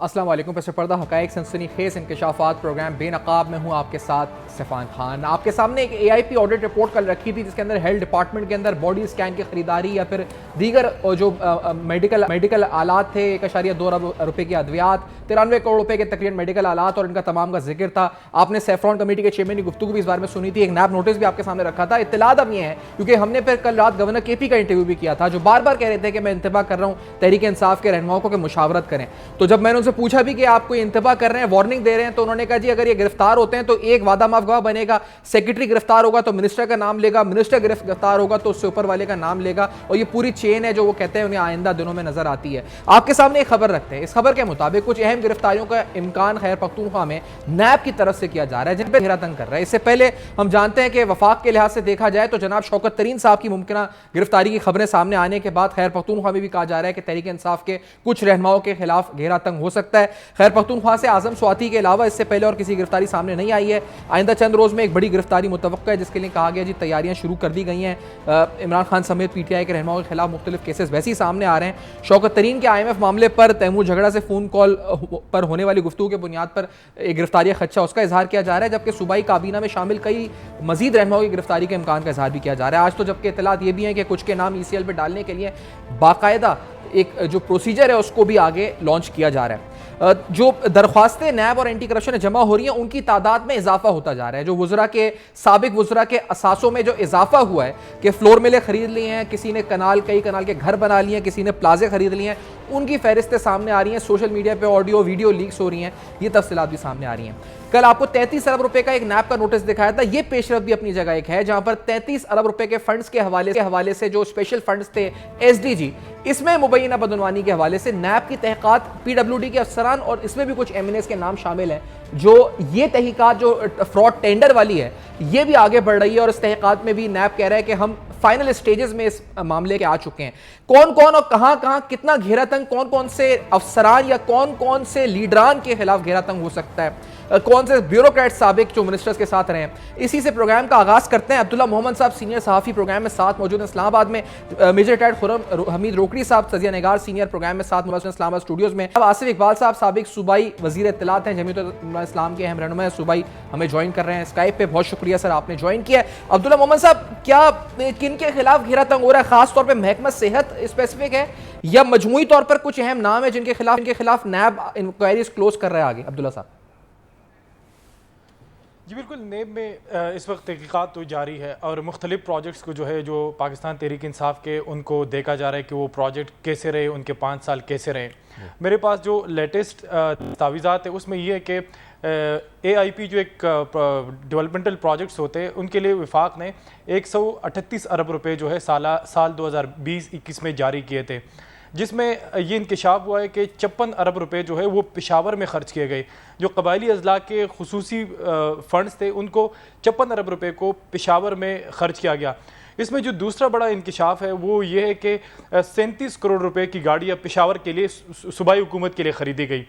अस्सलाम वालेकुम। पेश पर्दा हक़ाइक़ सनसनीखेज़ इंकशाफ़ात प्रोग्राम बेनकाब में हूँ आपके साथ सफ़ान खान। आपके सामने एक AIP ऑडिट रिपोर्ट कल रखी थी जिसके अंदर हेल्थ डिपार्टमेंट के अंदर बॉडी स्कैन की खरीदारी या फिर दीगर जो मेडिकल आलात थे 1.2 अरब रुपए की अद्वियात, 93 करोड़ रुपए के तकरीबन मेडिकल आलात और इनका तमाम का जिक्र था। आपने सेफ्रॉन कमेटी के चेयरमैन की गुफ्तगू भी इस बारे में सुनी थी। एक नैब नोटिस भी आपके सामने रखा था। इत्तलात अब ये है क्योंकि हमने फिर कल रात गवर्नर KP का इंटरव्यू भी किया था जो बार बार कह रहे थे कि मैं इंतबा कर रहा हूँ तहरीक इंसाफ के रहनुमाओं को कि मुशावरत करें। तो जब मैंने उनसे पूछा भी कि आप कोई इंतबा कर रहे हैं, वार्निंग दे रहे हैं, तो उन्होंने कहा जी अगर ये गिरफ्तार होते हैं तो एक वादा माफ गवाह बनेगा, सेक्रेटरी गिरफ्तार होगा तो मिनिस्टर का नाम लेगा, मिनिस्टर गिरफ्तार होगा तो उससे ऊपर वाले का नाम लेगा, और ये पूरी चेन है जो वो कहते हैं उन्हें आइंदा दिनों में नजर आती है। आपके सामने एक खबर रखते हैं। इस खबर के मुताबिक कुछ अहम गिरफ्तारियों का इम्कान खैर पख्तूनख्वा में नैब की तरफ से किया जा रहा है जिन पर घेरा तंग कर रहा है। इससे पहले हम जानते हैं कि वफाक के लिहाज से देखा जाए तो जनाब शौकत तरीन साहब की मुमकिना गिरफ्तारी की खबरें सामने आने के बाद खैर पख्तूनख्वा में भी कहा जा रहा है कि तहरीक इंसाफ के कुछ रहनुमाओं के खिलाफ घेरा तंग हो सकता है। खैर पख्तूनख्वा से आजम स्वाति के अलावा इससे पहले और किसी गिरफ्तारी सामने नहीं आई है। आइंदा चंद रोज में एक बड़ी गिरफ्तारी मुतवक्का है जिसके लिए कहा गया जी तैयारियां शुरू कर दी गई हैं। इमरान खान समेत PTI के रहनुमाओं के खिलाफ मुख्तलिफ केसेस वैसे ही सामने आ रहे हैं। शौकत तरीन के IMF मामले पर तैमूर झगड़ा से फोन कॉल पर होने वाली गुफ्तगू के बुनियाद पर एक गिरफ्तारी खदशा उसका इजहार किया जा रहा है, जबकि सूबाई काबीना में शामिल कई मजीद रहनुमाओं की गिरफ्तारी के इम्कान का इजहार भी किया जा रहा है। आज तो जबकि इत्तलात ये भी है कि कुछ के नाम ECL पर डालने के लिए बाकायदा एक जो प्रोसीजर है उसको भी आगे लॉन्च किया जा रहा है। जो दरख्वास्तें नैब और एंटी करप्शन जमा हो रही हैं उनकी तादाद में इजाफा होता जा रहा है। जो वुज़रा के साबिक वुज़रा के असासों में जो इजाफा हुआ है कि फ्लोर मिलें खरीद ली हैं, किसी ने कई कनाल के घर बना लिए हैं, किसी ने प्लाजे खरीद लिए हैं, उनकी फहरिस्तें सामने आ रही हैं। सोशल मीडिया पे ऑडियो वीडियो लीक्स हो रही हैं, ये तफसीलात भी सामने आ रही हैं। कल आपको 33 अरब रुपए का एक नैब का नोटिस दिखाया था। ये पेशरफ भी अपनी जगह एक है जहां पर 33 अरब रुपए के फंड्स के हवाले से जो स्पेशल फंड्स थे SDG, इसमें मुबैना बदनवानी के हवाले से नैब की तहकीकात PWD के अफसरान और इसमें भी कुछ MNAs के नाम शामिल हैं। जो ये तहकीकात जो फ्रॉड टेंडर वाली है ये भी आगे बढ़ रही है और इस तहकीकात में भी नैब कह रहा है कि हम फाइनल स्टेजेस में इस मामले के आ चुके हैं। कौन कौन और कहां कहां कितना घेरा तंग, कौन कौन से अफसरान या कौन कौन से लीडरान के खिलाफ घेरा तंग हो सकता है, कौन से ब्यूरोक्रेट साबिक जो मिनिस्टर्स के साथ रहे हैं, इसी से प्रोग्राम का आगाज करते हैं। अब्दुल्ला मोहम्मद साहब सीनियर सहाफ़ी प्रोग्राम में साथ मौजूद हैं इस्लामाबाद में, मेजर टाइट खुर्रम हमीद रोकड़ी साहब तजिया निगार सीनियर प्रोग्राम में साथ मौजूद इस्लामाबाद स्टूडियोज में। अब आसिफ इकबाल साहब साबिक सूबाई वजीर इत्तलात हैं, जमीयत इस्लाम के अहम रहनुमा सूबाई हमें ज्वाइन कर रहे हैं स्काइप पे। बहुत शुक्रिया सर आपने ज्वाइन किया है। अब्दुल्ला मोहम्मद साहब, क्या किन के खिलाफ घेरा तंग हो रहा है? खास तौर पर महकमा सेहत स्पेसिफिक है या मजमूई तौर पर कुछ अहम नाम है जिनके खिलाफ नैब इंक्वायरीज क्लोज कर रहा है आगे? अब्दुल्ला साहब जी बिल्कुल, नेब में इस वक्त तहकीकात तो जारी है और मुख्तलिफ प्रोजेक्ट्स को जो है जो पाकिस्तान तहरीक इंसाफ के उनको देखा जा रहा है कि वो प्रोजेक्ट कैसे रहे, उनके 5 साल कैसे रहे। मेरे पास जो लेटेस्ट तावीज़ात है उसमें ये है कि AIP जो एक डेवलपमेंटल प्रोजेक्ट्स होते हैं उनके लिए वफाक ने 138 अरब रुपए जो है साल 2020-21 में जारी किए थे, जिसमें ये इंकशाफ हुआ है कि 56 अरब रुपए जो है वो पेशावर में खर्च किए गए। जो कबायली अजला के खुसूसी फंड्स थे उनको 56 अरब रुपए को पेशावर में खर्च किया गया। इसमें जो दूसरा बड़ा इंकशाफ है वो ये है कि 37 करोड़ रुपए की गाड़ियाँ पेशावर के लिए सूबाई हुकूमत के लिए ख़रीदी गई।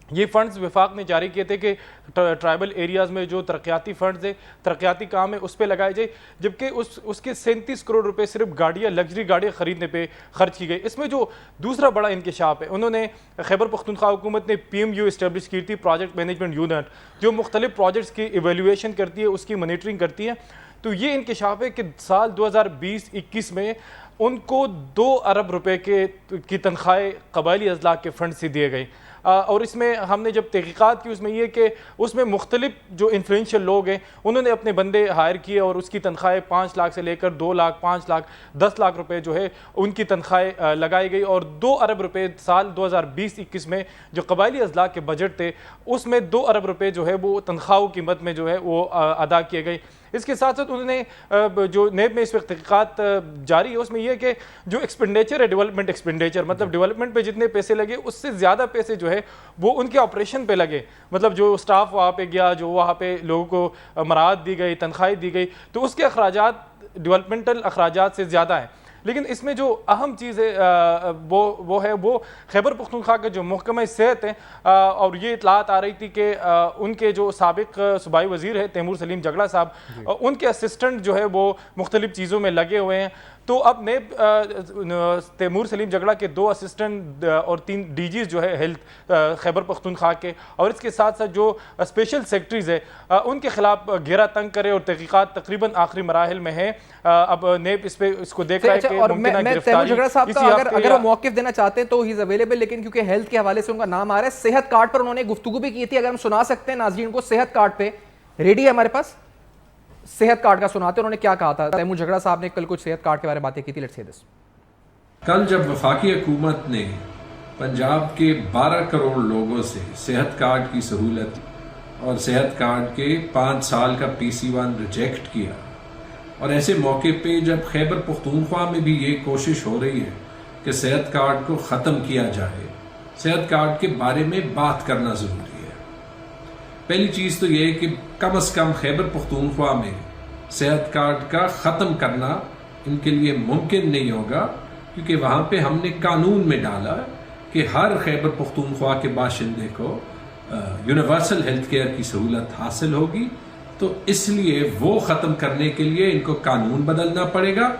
ये फ़ंड्स वफाक ने जारी किए थे कि ट्राइबल एरियाज़ में जो तरक्याती फ़ंड्स है, तरक्याती काम है, उस पर लगाए जाए, जबकि उसके 37 करोड़ रुपए सिर्फ गाड़ियाँ, लग्जरी गाड़ियाँ ख़रीदने पे खर्च की गई। इसमें जो दूसरा बड़ा इंकशाफ है, उन्होंने खैबर पख्तूनख्वा हुकूमत ने PMU इस्टेब्लिश की थी, प्रोजेक्ट मैनेजमेंट यूनिट, जो मुख्तलिफ प्रोजेक्ट्स की एवेल्यूएशन करती है, उसकी मॉनिटरिंग करती है। तो ये इंकशाफ है कि साल 2020-21 में उनको 2 अरब रुपए की तनख्वाहें कबायली अजला के फंड से दिए गए। और इसमें हमने जब तहकीकात की उसमें ये कि उसमें मुख्तलिफ जो इन्फ्लुएंशियल लोग हैं उन्होंने अपने बंदे हायर किए और उसकी तनख्वाहें 5 लाख से लेकर 2 लाख, 5 लाख, 10 लाख रुपए जो है उनकी तनख्वाहें लगाई गई। और 2 अरब रुपए साल 2020-21 में जो कबायली अजला के बजट थे उसमें 2 अरब रुपए जो है वो तनख्वाहों की मद में जो है वो अदा किए गए। इसके साथ साथ उन्होंने जो नेब में इस वक्त तहकीकात जारी है उसमें यह कि जो एक्सपेंडिचर है, डेवलपमेंट एक्सपेंडिचर, मतलब डेवलपमेंट पे जितने पैसे लगे उससे ज़्यादा पैसे जो है वो उनके ऑपरेशन पे लगे। मतलब जो स्टाफ वहाँ पे गया, जो वहाँ पे लोगों को मराहत दी गई, तनख्वाहें दी गई, तो उसके अखराजात डेवलपमेंटल अखराजात से ज़्यादा हैं। लेकिन इसमें जो अहम चीज़ है वो खैबर पख्तूनख्वा के जो महकमा सेहत है, और ये इतलात आ रही थी कि उनके जो साबिक सूबाई वज़ीर है तैमूर सलीम जगड़ा साहब, उनके असिस्टेंट जो है वो मुख्तलिफ चीज़ों में लगे हुए हैं। तो अब नेब तैमूर सलीम जगड़ा के 2 असिस्टेंट और 3 डीजीज जो है हेल्थ खैबर पख्तूनख्वा के, और इसके साथ साथ जो स्पेशल सेक्रेटरीज है उनके खिलाफ घेरा तंग करे और तहकीकात तकरीबन आखिरी मराहिल में है। अब नेब इसको देख रहा है कि और मैं तैमूर झगड़ा साहब का अगर वो मौक़िफ़ देना चाहते हैं तो ही इज अवेलेबल, लेकिन क्योंकि हेल्थ के हवाले से उनका नाम आ रहा है, सेहत कार्ड पर उन्होंने गुफ्तगू भी की थी, अगर हम सुना सकते हैं नाज़रीन को, सेहत कार्ड पे रेडी है हमारे पास, सेहत कार्ड का सुनाते उन्होंने क्या कहा था। तैमूर झगड़ा साहब ने कल कुछ सेहत कार्ड के बारे में बातें की थी, लेट्स हियर दिस। कल जब वफाकी हुकूमत ने पंजाब के 12 करोड़ लोगों से सेहत कार्ड की सहूलत और सेहत कार्ड के 5 साल का PC1 रिजेक्ट किया, और ऐसे मौके पे जब खैबर पख्तूनख्वा में भी ये कोशिश हो रही है कि सेहत कार्ड को ख़त्म किया जाए, सेहत कार्ड के बारे में बात करना ज़रूरी है। पहली चीज़ तो ये है कि कम से कम खैबर पख्तूनख्वा में सेहत कार्ड का ख़त्म करना इनके लिए मुमकिन नहीं होगा, क्योंकि वहाँ पे हमने कानून में डाला कि हर खैबर पख्तूनख्वा के बाशिंदे को यूनिवर्सल हेल्थ केयर की सहूलत हासिल होगी। तो इसलिए वो ख़त्म करने के लिए इनको कानून बदलना पड़ेगा,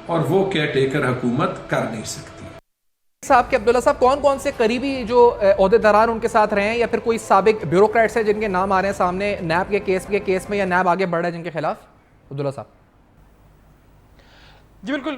और वो केयर टेकर हुकूमत कर नहीं सकती। साहब के अब्दुल्ला साहब कौन कौन से करीबी जो ओहदेदारान उनके साथ रहे हैं, या फिर कोई साबिक ब्यूरोक्रेट्स हैं जिनके नाम आ रहे हैं सामने नैब के केस में, या नैब आगे बढ़ रहा है जिनके खिलाफ? अब्दुल्ला साहब जी बिल्कुल,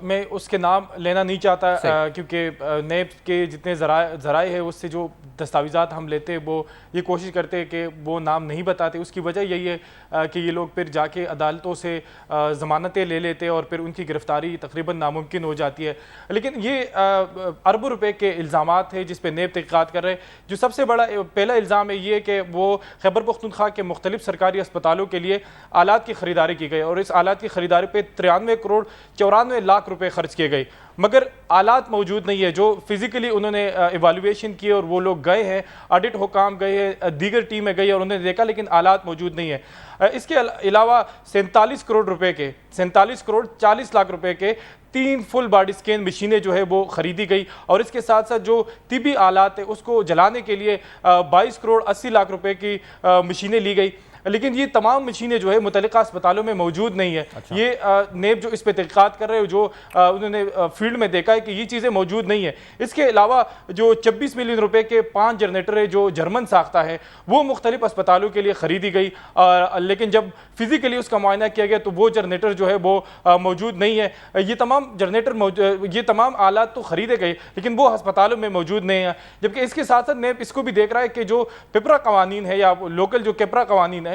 मैं उसके नाम लेना नहीं चाहता, क्योंकि नेब के जितने ज़राए हैं उससे जो दस्तावेज़ात हम लेते हैं वो ये कोशिश करते हैं कि वो नाम नहीं बताते। उसकी वजह यही है कि ये लोग फिर जाके अदालतों से ज़मानतें ले लेते हैं और फिर उनकी गिरफ्तारी तकरीबन नामुमकिन हो जाती है। लेकिन ये अरबों रुपए के इल्ज़ामात हैं जिस पर नेब तहक़ीक़ात कर रहे हैं। जो सबसे बड़ा पहला इल्ज़ाम है ये कि वो खैबर पख्तूनख्वा के मुख्तलिफ सरकारी अस्पतालों के लिए आलात की ख़रीदारी की गई, और इस आलात की ख़रीदारी पे 93 करोड़ 94 लाख रुपए खर्च किए गए, मगर आलात मौजूद नहीं है जो फिजिकली उन्होंने इवैल्यूएशन किए, और वो लोग गए हैं, ऑडिट हुकाम गए हैं, दीगर टीमें गई और उन्होंने देखा, लेकिन आलात मौजूद नहीं है। इसके अलावा 47 करोड़ रुपए के 47 करोड़ 40 लाख रुपए के 3 फुल बॉडी स्कैन मशीनें जो है वो खरीदी गई, और इसके साथ साथ जो तिबी आलात है उसको जलाने के लिए 22 करोड़ 80 लाख रुपए की मशीनें ली गई। लेकिन ये तमाम मशीनें जो है मुतल्लिका अस्पतालों में मौजूद नहीं है। अच्छा। ये नेब जो इस पे तहक़ीक़ात कर रहे हो, जो उन्होंने फील्ड में देखा है कि ये चीज़ें मौजूद नहीं है। इसके अलावा जो 26 मिलियन रुपए के 5 जनरेटर है जो जर्मन साख्ता है, वो मुख्तलिफ अस्पतालों के लिए ख़रीदी गई, लेकिन जब फिज़िकली उसका मुआयना किया गया तो वो जनरेटर जो है वो मौजूद नहीं है। ये तमाम आलात तो ख़रीदे गए, लेकिन वो अस्पतालों में मौजूद नहीं है। जबकि इसके साथ साथ नेब इसको भी देख रहा है कि जो पेपरा कवानीन है या लोकल जो केपरा कवानीन है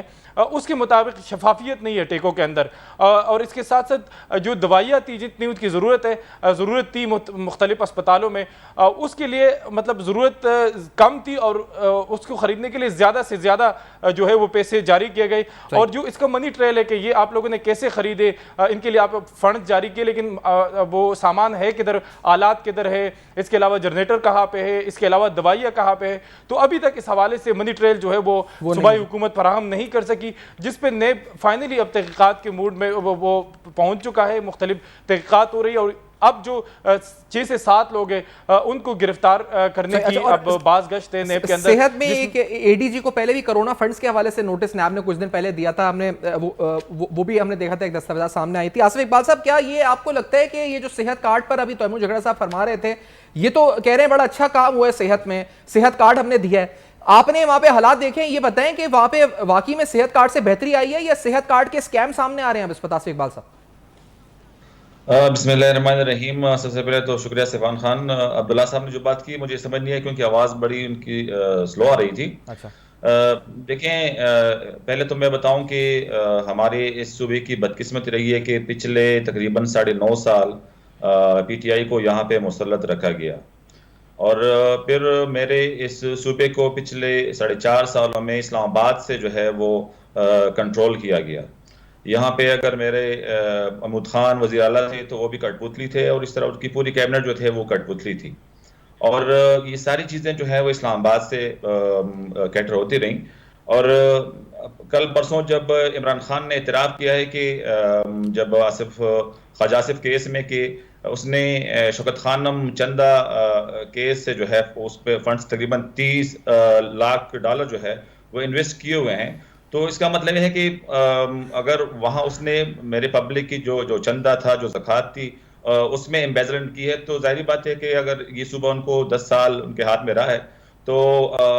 उसके मुताबिक शफाफियत नहीं है टेकों के अंदर, और इसके साथ साथ जो दवाइयाँ थी जितनी उसकी ज़रूरत थी मुख्तलिफ अस्पतालों में, उसके लिए मतलब ज़रूरत कम थी, और उसको ख़रीदने के लिए ज़्यादा से ज़्यादा जो है वो पैसे जारी किए गए। और जो इसका मनी ट्रेल है कि ये आप लोगों ने कैसे ख़रीदे, इनके लिए आप फ़ंड जारी किए, लेकिन वो सामान है किधर, आलात किधर है, इसके अलावा जनरेटर कहाँ पे है, इसके अलावा दवाइयाँ कहाँ पे है। तो अभी तक इस हवाले से मनी ट्रेल जो है वो सूबाई हुकूमत फराहम नहीं कर सकी, जिस पे नेब फाइनली अब तहक़ीक़ात के मूड में वो पहुंच चुका है। मुख्तलिफ तहक़ीक़ात हो रही है, और अब जो 6 से 7 लोग हैं उनको गिरफ्तार करने की अब बाज़ गश्त है नेब के अंदर। सेहत में एक एडीजी को पहले भी कोरोना फंड्स के हवाले से नोटिस नेब ने कुछ दिन पहले दिया था, हमने वो भी हमने देखा था, एक दस्तावेज़ सामने आई थी। आसिफ इकबाल साहब, क्या ये आपको लगता है कि ये जो सेहत कार्ड पर अभी तैमूर झगड़ा साहब फरमा रहे थे, ये तो कह रहे हैं बड़ा अच्छा काम हुआ है सेहत में, सेहत कार्ड हमने दिया है, आपने वहां पे हालात देखे, ये बताएं कि वहां पे वाकई में सेहत कार्ड से बेहतरी आई है या सेहत कार्ड के स्कैम सामने आ रहे हैं अब इस पर? आसिफ इकबाल साहब। बिस्मिल्लाहिर्रहमानिर्रहीम। सबसे पहले तो शुक्रिया सैफान खान। अब्दुल्ला साहब ने जो बात की मुझे समझ नहीं आई, क्योंकि आवाज़ बड़ी उनकी स्लो आ रही थी। अच्छा, देखें, पहले तो मैं बताऊं कि हमारे इस सूबे की बदकिस्मती रही है कि पिछले तकरीबन 9.5 साल PTI को यहाँ पे मुसल्लत रखा गया, और फिर मेरे इस सूबे को पिछले 4.5 सालों में इस्लामाबाद से जो है वो कंट्रोल किया गया। यहाँ पे अगर मेरे महमूद खान वज़ीर आला थे तो वो भी कठपुतली थे, और इस तरह उनकी पूरी कैबिनेट जो थे वो कठपुतली थी, और ये सारी चीज़ें जो है वो इस्लामाबाद से कैटर होती रहीं। और कल परसों जब इमरान खान ने इतराफ़ किया है कि जब ख्वाजा आसिफ केस में कि उसने शौकत खानम चंदा केस से जो है उस पर फंड्स तकरीबन $30 लाख जो है वो इन्वेस्ट किए हुए हैं, तो इसका मतलब यह है कि अगर वहाँ उसने मेरे पब्लिक की जो चंदा था, जो ज़कात थी, उसमें एम्बेजलमेंट की है, तो जाहिर बात है कि अगर ये सुबह उनको 10 साल उनके हाथ में रहा है, तो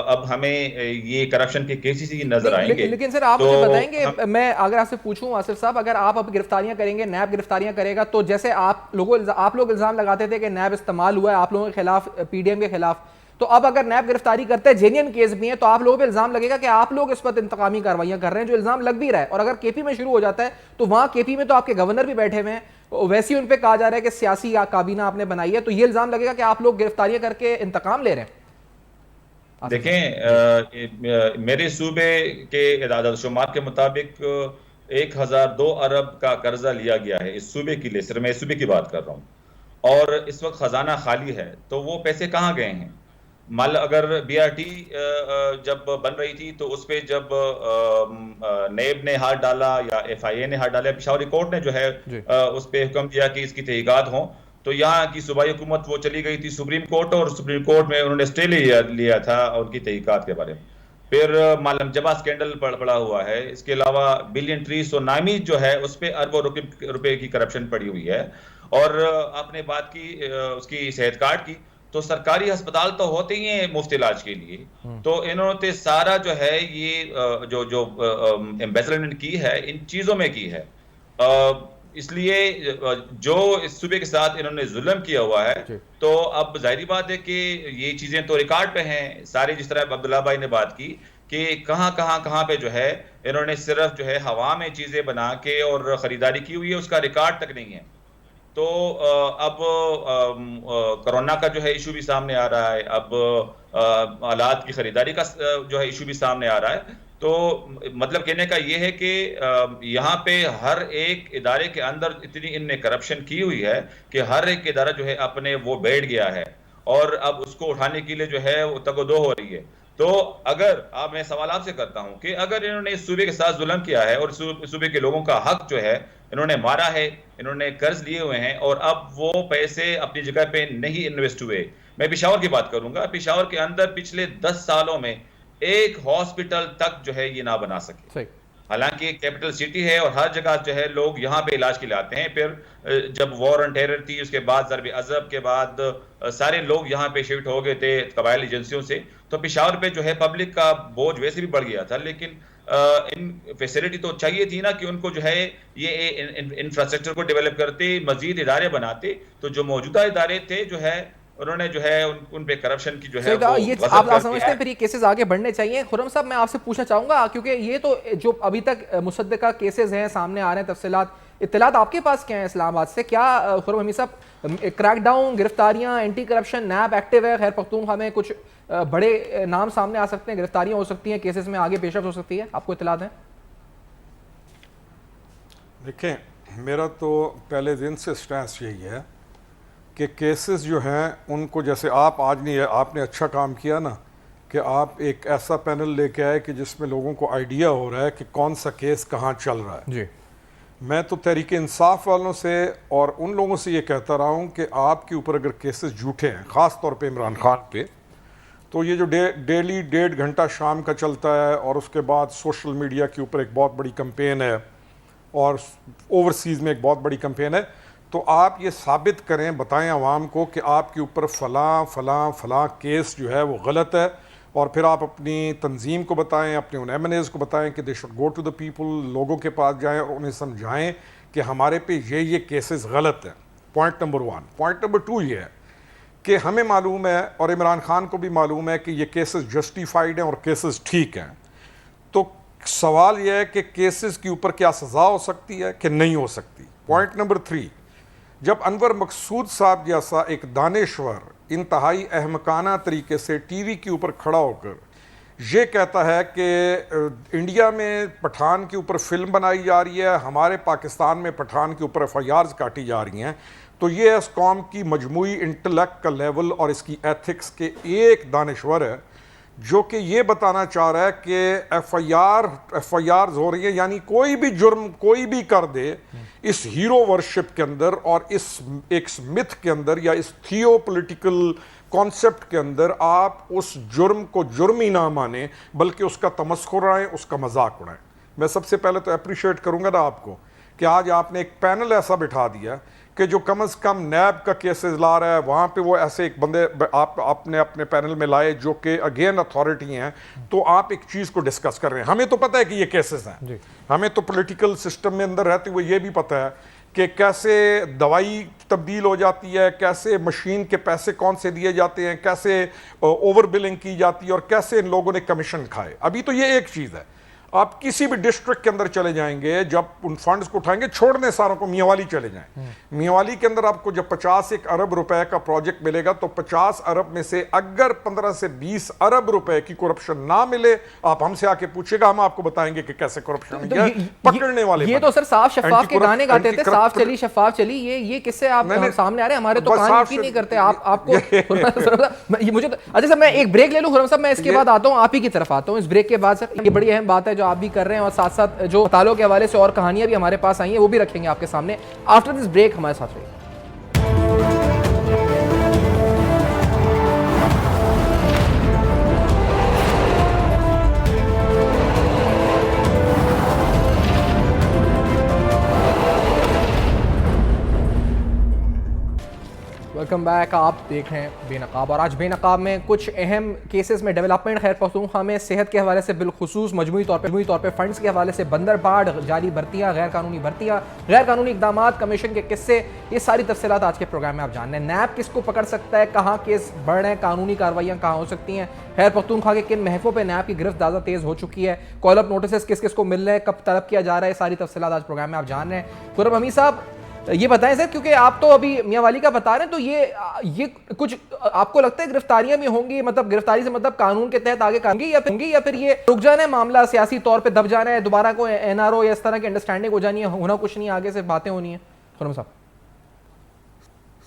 अब हमें ये करप्शन के केसेस ही नजर आएंगे। लेकिन सर आप तो मुझे बताएंगे, हम मैं अगर आपसे पूछूं आसिफ साहब, अगर आप अब गिरफ्तारियां करेंगे, नैब गिरफ्तारियां करेगा, तो जैसे आप लोग इल्जाम लगाते थे कि नैब इस्तेमाल हुआ है आप लोगों के खिलाफ, पीडीएम के खिलाफ, तो अब अगर नैब गिरफ्तारी करते हैं, जेन्युइन केस भी है, तो आप लोगों पे इल्जाम लगेगा कि आप लोग इस पर इंतकामी कार्रवाइयां कर रहे हैं, जो इल्जाम लग भी रहा है। और अगर केपी में शुरू हो जाता है, तो वहां केपी में तो आपके गवर्नर भी बैठे हुए हैं, वैसे ही उन पे कहा जा रहा है कि सियासी काबीना आपने बनाई है, तो ये इल्जाम लगेगा कि आप लोग गिरफ्तारियां करके इंतकाम ले रहे हैं। देखें, मेरे सूबे के इदादत शुमार के मुताबिक 1002 अरब का कर्जा लिया गया है इस सूबे के लिए, सिर्फ मैं इस सूबे की बात कर रहा हूँ, और इस वक्त खजाना खाली है। तो वो पैसे कहाँ गए हैं? मान लो अगर बीआरटी जब बन रही थी, तो उस पर जब नेब ने हाथ डाला या एफआईए ने हाथ डाला, पेशावर कोर्ट ने जो है उस पर हुक्म दिया कि इसकी तहकीकात हो, तो यहाँ की सूबाई हुकूमत वो चली गई थी सुप्रीम कोर्ट, और सुप्रीम कोर्ट में उन्होंने स्टे लिया था उनकी तहकीकात के बारे में। फिर मालम जबा स्कैंडल पड़ा हुआ है, इसके अलावा बिलियन ट्री सोनामी जो है उस पर अरबों रुपए की करप्शन पड़ी हुई है। और आपने बात की उसकी सेहत कार्ड की, तो सरकारी अस्पताल तो होते ही हैं मुफ्त इलाज के लिए, तो इन्होंने सारा जो है ये जो एम्बेसडमेंट की है इन चीजों में की है। इसलिए जो इस सूबे के साथ इन्होंने जुल्म किया हुआ है, तो अब जाहिर बात है कि ये चीजें तो रिकॉर्ड पे हैं सारी, जिस तरह अब्दुल्ला भाई ने बात की कि कहां पे जो है इन्होंने सिर्फ जो है हवा में चीजें बना के और खरीदारी की हुई है, उसका रिकॉर्ड तक नहीं है। तो अब कोरोना का जो है इशू भी सामने आ रहा है, अब आलात की खरीदारी का जो है इशू भी सामने आ रहा है। तो मतलब कहने का ये है कि यहाँ पे हर एक इदारे के अंदर इतनी इनने करप्शन की हुई है कि हर एक इदारा जो है अपने वो बैठ गया है, और अब उसको उठाने के लिए जो है वो तगदो हो रही है। तो अगर मैं सवाल आपसे करता हूं कि अगर इन्होंने इस सूबे के साथ जुल्म किया है और सूबे के लोगों का हक जो है इन्होंने मारा है, इन्होंने कर्ज लिए हुए हैं, और अब वो पैसे अपनी जगह पे नहीं इन्वेस्ट हुए। मैं पेशावर की बात करूंगा, पेशावर के अंदर पिछले 10 सालों में एक हॉस्पिटल तक जो है ये ना बना सके, हालांकि कैपिटल सिटी है और हर जगह जो है लोग यहाँ पे इलाज के लिए आते हैं। फिर जब वॉर ऑन टेरर थी, उसके बाद ज़रब अज़ब के बाद सारे लोग यहाँ पे शिफ्ट हो गए थे कबायली एजेंसियों से, तो पेशावर पे जो है पब्लिक का बोझ वैसे भी बढ़ गया था। लेकिन इन फैसिलिटी तो चाहिए थी ना कि उनको जो है ये इंफ्रास्ट्रक्चर को डेवलप करते, मजीद इदारे बनाते। तो जो मौजूदा इदारे थे जो है उन्होंने जो है उन पे करप्शन की जो है वो ये आप समझते हैं फिर ये केसेस आगे बढ़ने चाहिए? खुर्रम साहब, मैं आपसे पूछना चाहूंगा, क्योंकि ये तो जो अभी तक मुसद्दका केसेस हैं सामने आ रहे हैं, तफसीलात इत्तलात आपके पास क्या है इस्लामाबाद से? क्या खुर्रम हमीद साहब, क्रैकडाउन, गिरफ्तारियां, एंटी करप्शन, नैब एक्टिव है, खैर पख्तूनख्वा में कुछ बड़े नाम सामने आ सकते हैं, गिरफ्तारियां हो सकती हैं, केसेस में आगे पेशरफ्त हो सकती है, आपको इत्तलात है? देखें, मेरा तो पहले दिन से स्टैंस यही है कि केसेस जो हैं उनको, जैसे आप आज नहीं है, आपने अच्छा काम किया ना कि आप एक ऐसा पैनल लेके आए कि जिसमें लोगों को आइडिया हो रहा है कि कौन सा केस कहाँ चल रहा है जी। मैं तो तहरीक इंसाफ वालों से और उन लोगों से ये कहता रहा हूँ कि आपके ऊपर अगर केसेस झूठे हैं, ख़ास तौर पे इमरान खान पे, तो ये जो डेली 1.5 घंटा शाम का चलता है और उसके बाद सोशल मीडिया के ऊपर एक बहुत बड़ी कैंपेन है और ओवरसीज़ में एक बहुत बड़ी कैंपेन है, तो आप ये साबित करें, बताएं आवाम को कि आपके ऊपर फ़लाँ फ़लाँ फ़लाँ केस जो है वो गलत है, और फिर आप अपनी तंजीम को बताएं, अपने उन MNAs को बताएं कि they should go to the people, लोगों के पास जाएं और उन्हें समझाएं कि हमारे पे ये केसेस गलत हैं। Point number 1। पॉइंट नंबर 2 ये है कि हमें मालूम है और इमरान खान को भी मालूम है कि ये केसेस जस्टिफाइड हैं और केसेस ठीक हैं। तो सवाल यह है कि केसेस के ऊपर क्या सज़ा हो सकती है कि नहीं हो सकती। पॉइंट नंबर 3, जब अनवर मकसूद साहब जैसा एक दानिश्वर इंतहाई अहमकाना तरीके से टीवी के ऊपर खड़ा होकर ये कहता है कि इंडिया में पठान के ऊपर फिल्म बनाई जा रही है, हमारे पाकिस्तान में पठान के ऊपर FIRs काटी जा रही हैं, तो ये इस कौम की मजमूई इंटेलेक्ट का लेवल और इसकी एथिक्स के एक दानिश्वर है जो कि ये बताना चाह रहा है कि FIRs हो रही है, यानी कोई भी जुर्म कोई भी कर दे इस हीरो वर्शिप के अंदर और इस एक मिथ के अंदर या इस थियोपॉलिटिकल कॉन्सेप्ट के अंदर आप उस जुर्म को जुर्म ही ना माने, बल्कि उसका तमस्खुर उड़ाएं, उसका मजाक उड़ाएं। मैं सबसे पहले तो अप्रिशिएट करूंगा ना आपको कि आज आपने एक पैनल ऐसा बिठा दिया कि जो कम से कम नैब का केसेस ला रहा है, वहाँ पे वो ऐसे एक बंदे आपने अपने पैनल में लाए जो कि अगेन अथॉरिटी हैं, तो आप एक चीज़ को डिस्कस कर रहे हैं। हमें तो पता है कि ये केसेस हैं, हमें तो पॉलिटिकल सिस्टम में अंदर रहते हुए ये भी पता है कि कैसे दवाई तब्दील हो जाती है, कैसे मशीन के पैसे कौन से दिए जाते हैं, कैसे ओवर बिलिंग की जाती है और कैसे इन लोगों ने कमीशन खाए। अभी तो ये एक चीज़ है, आप किसी भी डिस्ट्रिक्ट के अंदर चले जाएंगे, जब उन फंड्स को उठाएंगे, छोड़ने सारों को मियांवाली चले जाएं, मियांवाली के अंदर आपको जब 51 अरब रुपए का प्रोजेक्ट मिलेगा तो 50 अरब में से अगर 15 से 20 अरब रुपए की करप्शन ना मिले, आप हमसे आके पूछेगा, हम आपको बताएंगे कि कैसे करप्शन तो पकड़ने वाले। ये तो सर साफ शफाफ के गाने गाते थे, साफ चली शफाफ चली, ये किससे आप सामने आ रहे हैं? हमारे तो कान की नहीं करते आपको। मुझे अच्छा सर, मैं एक ब्रेक ले लूं खुर्रम साहब, मैं इसके बाद आता हूं, आप ही की तरफ आता हूं इस ब्रेक के बाद। सर ये बड़ी अहम बात है जो आप भी कर रहे हैं, और साथ साथ जो तालों के हवाले से और कहानियां भी हमारे पास आई हैं वो भी रखेंगे आपके सामने। आफ्टर दिस ब्रेक हमारे साथ रहिए। Welcome back. आप देख रहे हैं बेनकाब, और आज बेनकाब में कुछ अहम केसेस में डेवलपमेंट खैर पख्तूनख्वा में सेहत के हवाले से बिलखुसूस मजमूई तौर पे फंड्स के हवाले से बंदरबाड़, जाली भर्तियाँ, गैर कानूनी इकदाम, कमीशन के किस्से, ये सारी तफसीलात आज के प्रोग्राम में आप जान रहे हैं। नैब किसको पकड़ सकता है, कहाँ केस बढ़ रहे हैं, कानूनी कार्रवाइयाँ कहाँ हो सकती हैं, खैर पख्तूनख्वा के किन महफों पर नैब की गिरफ्त ज़्यादा तेज़ हो चुकी है, कॉल अप नोटिस किस किस को मिल रहे हैं, कब तलब किया जा रहा है, सारी तफसीलात आज प्रोग्राम में आप जान रहे हैं। खुर्रम हमीद साहब ये बताएं सर, क्योंकि आप तो अभी मियांवाली का बता रहे हैं, तो ये कुछ आपको लगता है गिरफ्तारियां भी होंगी, मतलब गिरफ्तारी से मतलब कानून के तहत आगे होंगी, या फिर ये रुक जाना है मामला, सियासी तौर पे दब जाना है, दोबारा को एनआरओ या इस तरह की अंडरस्टैंडिंग हो जानी है, होना कुछ नहीं, आगे से बातें होनी है? खुर्रम साहब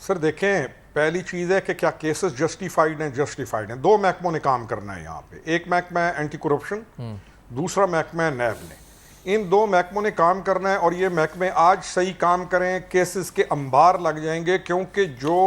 सर देखें, पहली चीज़ है कि क्या केसेस जस्टिफाइड हैं। दो महकमों ने काम करना है यहाँ पे, एक महकमा है एंटी करप्शन, दूसरा महकमा है नैब ने। इन दो महकमों ने काम करना है और ये महकमे आज सही काम करें, केसेस के अंबार लग जाएंगे, क्योंकि जो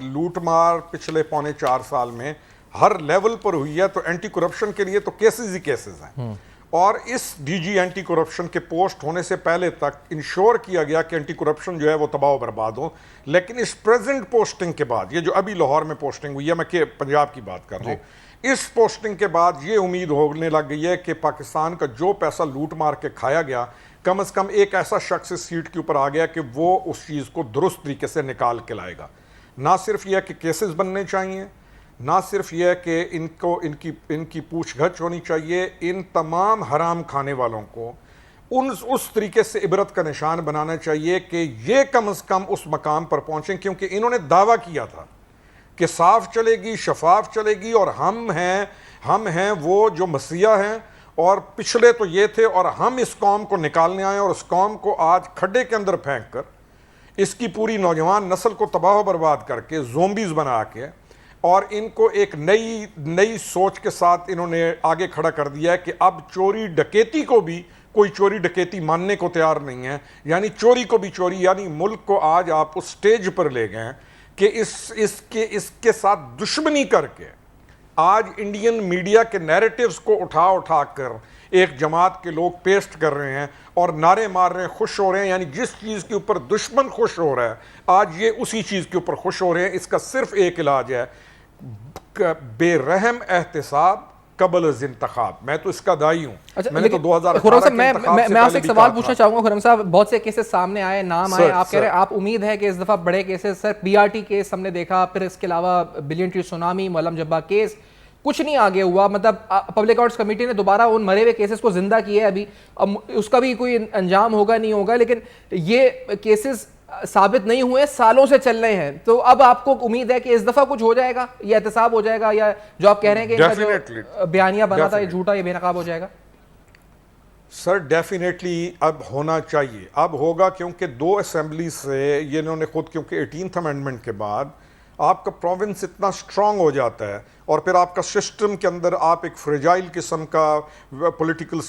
लूटमार पिछले 3.25 साल में हर लेवल पर हुई है, तो एंटी करप्शन के लिए तो केसेस ही केसेस हैं। और इस डीजी एंटी करप्शन के पोस्ट होने से पहले तक इंश्योर किया गया कि एंटी करप्शन जो है वो तबाह बर्बाद हो। लेकिन इस प्रेजेंट पोस्टिंग के बाद, ये जो अभी लाहौर में पोस्टिंग हुई है, मैं के पंजाब की बात कर रहा हूँ, इस पोस्टिंग के बाद ये उम्मीद होने लग गई है कि पाकिस्तान का जो पैसा लूट मार के खाया गया, कम से कम एक ऐसा शख्स इस सीट के ऊपर आ गया कि वो उस चीज़ को दुरुस्त तरीके से निकाल के लाएगा। ना सिर्फ यह कि केसेस बनने चाहिए, ना सिर्फ यह कि इनकी पूछगछ होनी चाहिए, इन तमाम हराम खाने वालों को उस तरीके से इबरत का निशान बनाना चाहिए कि ये कम से कम उस मकाम पर पहुँचें, क्योंकि इन्होंने दावा किया था कि साफ चलेगी, शफाफ चलेगी, और हम हैं वो जो मसीहा हैं, और पिछले तो ये थे, और हम इस कौम को निकालने आए, और उस कौम को आज खड्डे के अंदर फेंक कर इसकी पूरी नौजवान नस्ल को तबाह बर्बाद करके ज़ोंबीज़ बना के, और इनको एक नई सोच के साथ इन्होंने आगे खड़ा कर दिया है कि अब चोरी डकैती को भी कोई चोरी डकैती मानने को तैयार नहीं है, यानी चोरी को भी चोरी, यानी मुल्क को आज आप उस स्टेज पर ले गए कि इसके साथ दुश्मनी करके आज इंडियन मीडिया के नैरेटिव्स को उठा कर एक जमात के लोग पेस्ट कर रहे हैं और नारे मार रहे हैं, खुश हो रहे हैं। यानी जिस चीज़ के ऊपर दुश्मन खुश हो रहा है, आज ये उसी चीज़ के ऊपर खुश हो रहे हैं। इसका सिर्फ एक इलाज है, बेरहम एहतिसाब कबल इंतखाब। मैं तो इसका दाई हूँ। अच्छा, मैंने तो 2018 खुर्रम साहब मैं आपसे एक सवाल पूछना चाहूंगा। खुर्रम साहब, बहुत से केसेस सामने आए, नाम आए, आप कह रहे हैं आप उम्मीद है कि इस दफा बड़े केसेस, सर पीआरटी केस हमने देखा, फिर इसके अलावा बिलियन ट्री सुनामी, मलम जब्बा केस, कुछ नहीं आगे हुआ। मतलब पब्लिक अकाउंट्स कमेटी ने दोबारा उन मरे हुए केसेस को जिंदा किया है, अभी उसका भी कोई अंजाम होगा नहीं होगा, लेकिन ये केसेस साबित नहीं हुए, सालों से चल रहे हैं। तो अब आपको उम्मीद है कि इस दफा कुछ हो जाएगा, या एहतसाब हो जाएगा, या जो आप कह रहे हैं कि जो बयानिया बना था ये झूठा, ये बेनकाब हो जाएगा? सर डेफिनेटली अब होना चाहिए, अब होगा, क्योंकि 2 असेंबली से ये इन्होंने खुद, क्योंकि 18th अमेंडमेंट के बाद आपका प्रोविंस इतना स्ट्रांग हो जाता है और फिर आपका सिस्टम के अंदर आप एक फ्रेजाइल किस्म का पॉलिटिकल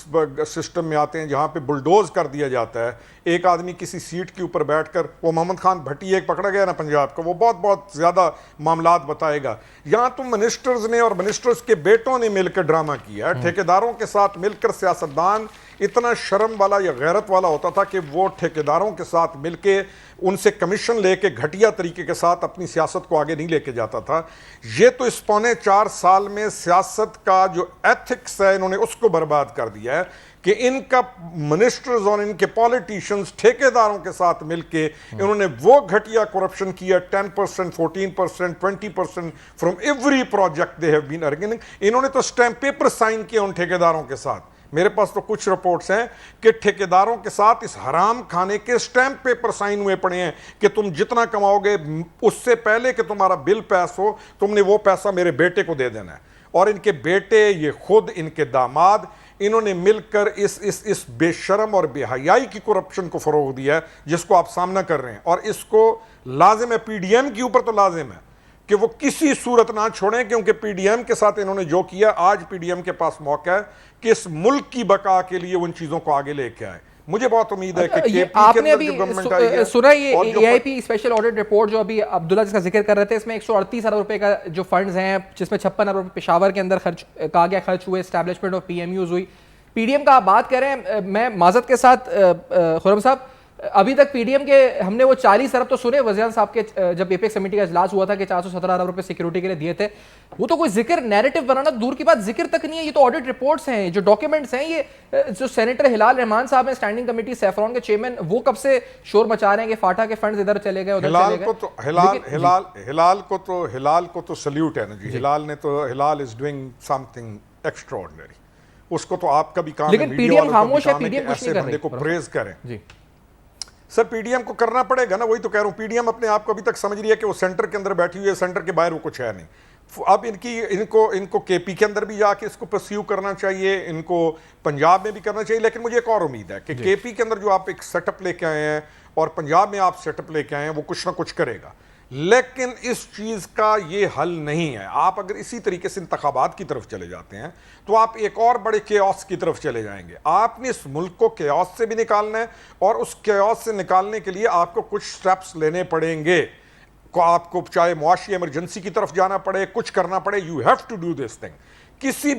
सिस्टम में आते हैं जहाँ पे बुलडोज कर दिया जाता है। एक आदमी किसी सीट के ऊपर बैठकर, वो मोहम्मद खान भट्टी एक पकड़ा गया ना पंजाब का, वो बहुत बहुत ज़्यादा मामलात बताएगा। यहाँ तो मिनिस्टर्स ने और मिनिस्टर्स के बेटों ने मिलकर ड्रामा किया है। ठेकेदारों के साथ मिलकर सियासतदान इतना शर्म वाला या गैरत वाला होता था कि वो ठेकेदारों के साथ मिलके उनसे कमीशन लेके घटिया तरीके के साथ अपनी सियासत को आगे नहीं लेके जाता था। ये तो इस 4.25 साल में सियासत का जो एथिक्स है इन्होंने उसको बर्बाद कर दिया है कि इनका मिनिस्टर्स और इनके पॉलिटिशियंस ठेकेदारों के साथ मिलके इन्होंने वो घटिया करप्शन किया। 10%, 14%, 20% from every project they have been earning. इन्होंने तो स्टैम्प पेपर साइन किए उन ठेकेदारों के साथ। मेरे पास तो कुछ रिपोर्ट्स हैं कि ठेकेदारों के साथ इस हराम खाने के स्टैम्प पेपर साइन हुए पड़े हैं कि तुम जितना कमाओगे उससे पहले कि तुम्हारा बिल पास हो तुमने वो पैसा मेरे बेटे को दे देना है। और इनके बेटे, ये खुद, इनके दामाद, इन्होंने मिलकर इस बेशरम और बेहयाई की करप्शन को फरोग दिया है जिसको आप सामना कर रहे हैं। और इसको लाजिम है, पीडीएम के ऊपर तो लाजिम है कि वो किसी सूरत ना छोड़ें, क्योंकि पीडीएम के साथ इन्होंने जो किया, आज पीडीएम के पास मौका है कि इस मुल्क की बका के लिए उन चीजों को आगे लेके आए। मुझे बहुत उम्मीद है कि ये आपने अभी सुना ये एआईपी स्पेशल ऑडिट रिपोर्ट जो अभी अब्दुल्ला जिसका जिक्र कर रहे थे, इसमें 138 अरब रुपए का जो फंड्स हैं, जिसमें 56 अरब रुपए पेशावर के अंदर खर्च हुए, एस्टैब्लिशमेंट ऑफ पीएमयूज हुई। पीडीएम का आप बात कर रहे हैं, मैं माजरत के साथ खुर्रम साहब, अभी तक पीडीएम के हमने वो 40 अरब तो सुने वज़ीर साहब के जब एपेक्स कमेटी का इजलास हुआ था कि 417 अरब रुपए सिक्योरिटी के लिए दिए थे। वो तो कोई जिक्र, नैरेटिव बनाना दूर की बात, जिक्र तक नहीं है। ये तो ऑडिट रिपोर्ट्स हैं, जो डॉक्यूमेंट्स हैं। ये जो सेनेटर हिलाल रहमान साहब हैं, स्टैंडिंग कमेटी सैफरॉन के चेयरमैन, वो कब से शोर मचा रहे हैं कि फाटा के फंड्स इधर चले गए, उधर चले गए। हिलाल को तो सल्यूट है ना जी। हिलाल इज डूइंग समथिंग एक्स्ट्राऑर्डिनरी। उसको तो आपका भी काम, लेकिन पीडीएम खामोश है, पीडीएम कुछ नहीं कर रही। को प्रेज करें जी सर, पीडीएम को करना पड़ेगा ना। वही तो कह रहा हूं, पीडीएम अपने आप को अभी तक समझ रही है कि वो सेंटर के अंदर बैठी हुई है, सेंटर के बाहर वो कुछ है नहीं। अब इनको केपी के अंदर भी जाके इसको परस्यू करना चाहिए, इनको पंजाब में भी करना चाहिए। लेकिन मुझे एक और उम्मीद है कि केपी के अंदर जो आप एक सेटअप लेके आए हैं और पंजाब में आप सेटअप लेके आए हैं, वो कुछ ना कुछ करेगा। लेकिन इस चीज़ का ये हल नहीं है। आप अगर इसी तरीके से इंतखाबात की तरफ चले जाते हैं तो आप एक और बड़े केओस की तरफ चले जाएंगे। आपने इस मुल्क को केओस से भी निकालना है और उस केओस से निकालने के लिए आपको कुछ स्टेप्स लेने पड़ेंगे। आपको चाहे मुआशी इमरजेंसी की तरफ जाना पड़े, कुछ करना पड़े, you have to do this thing. किसी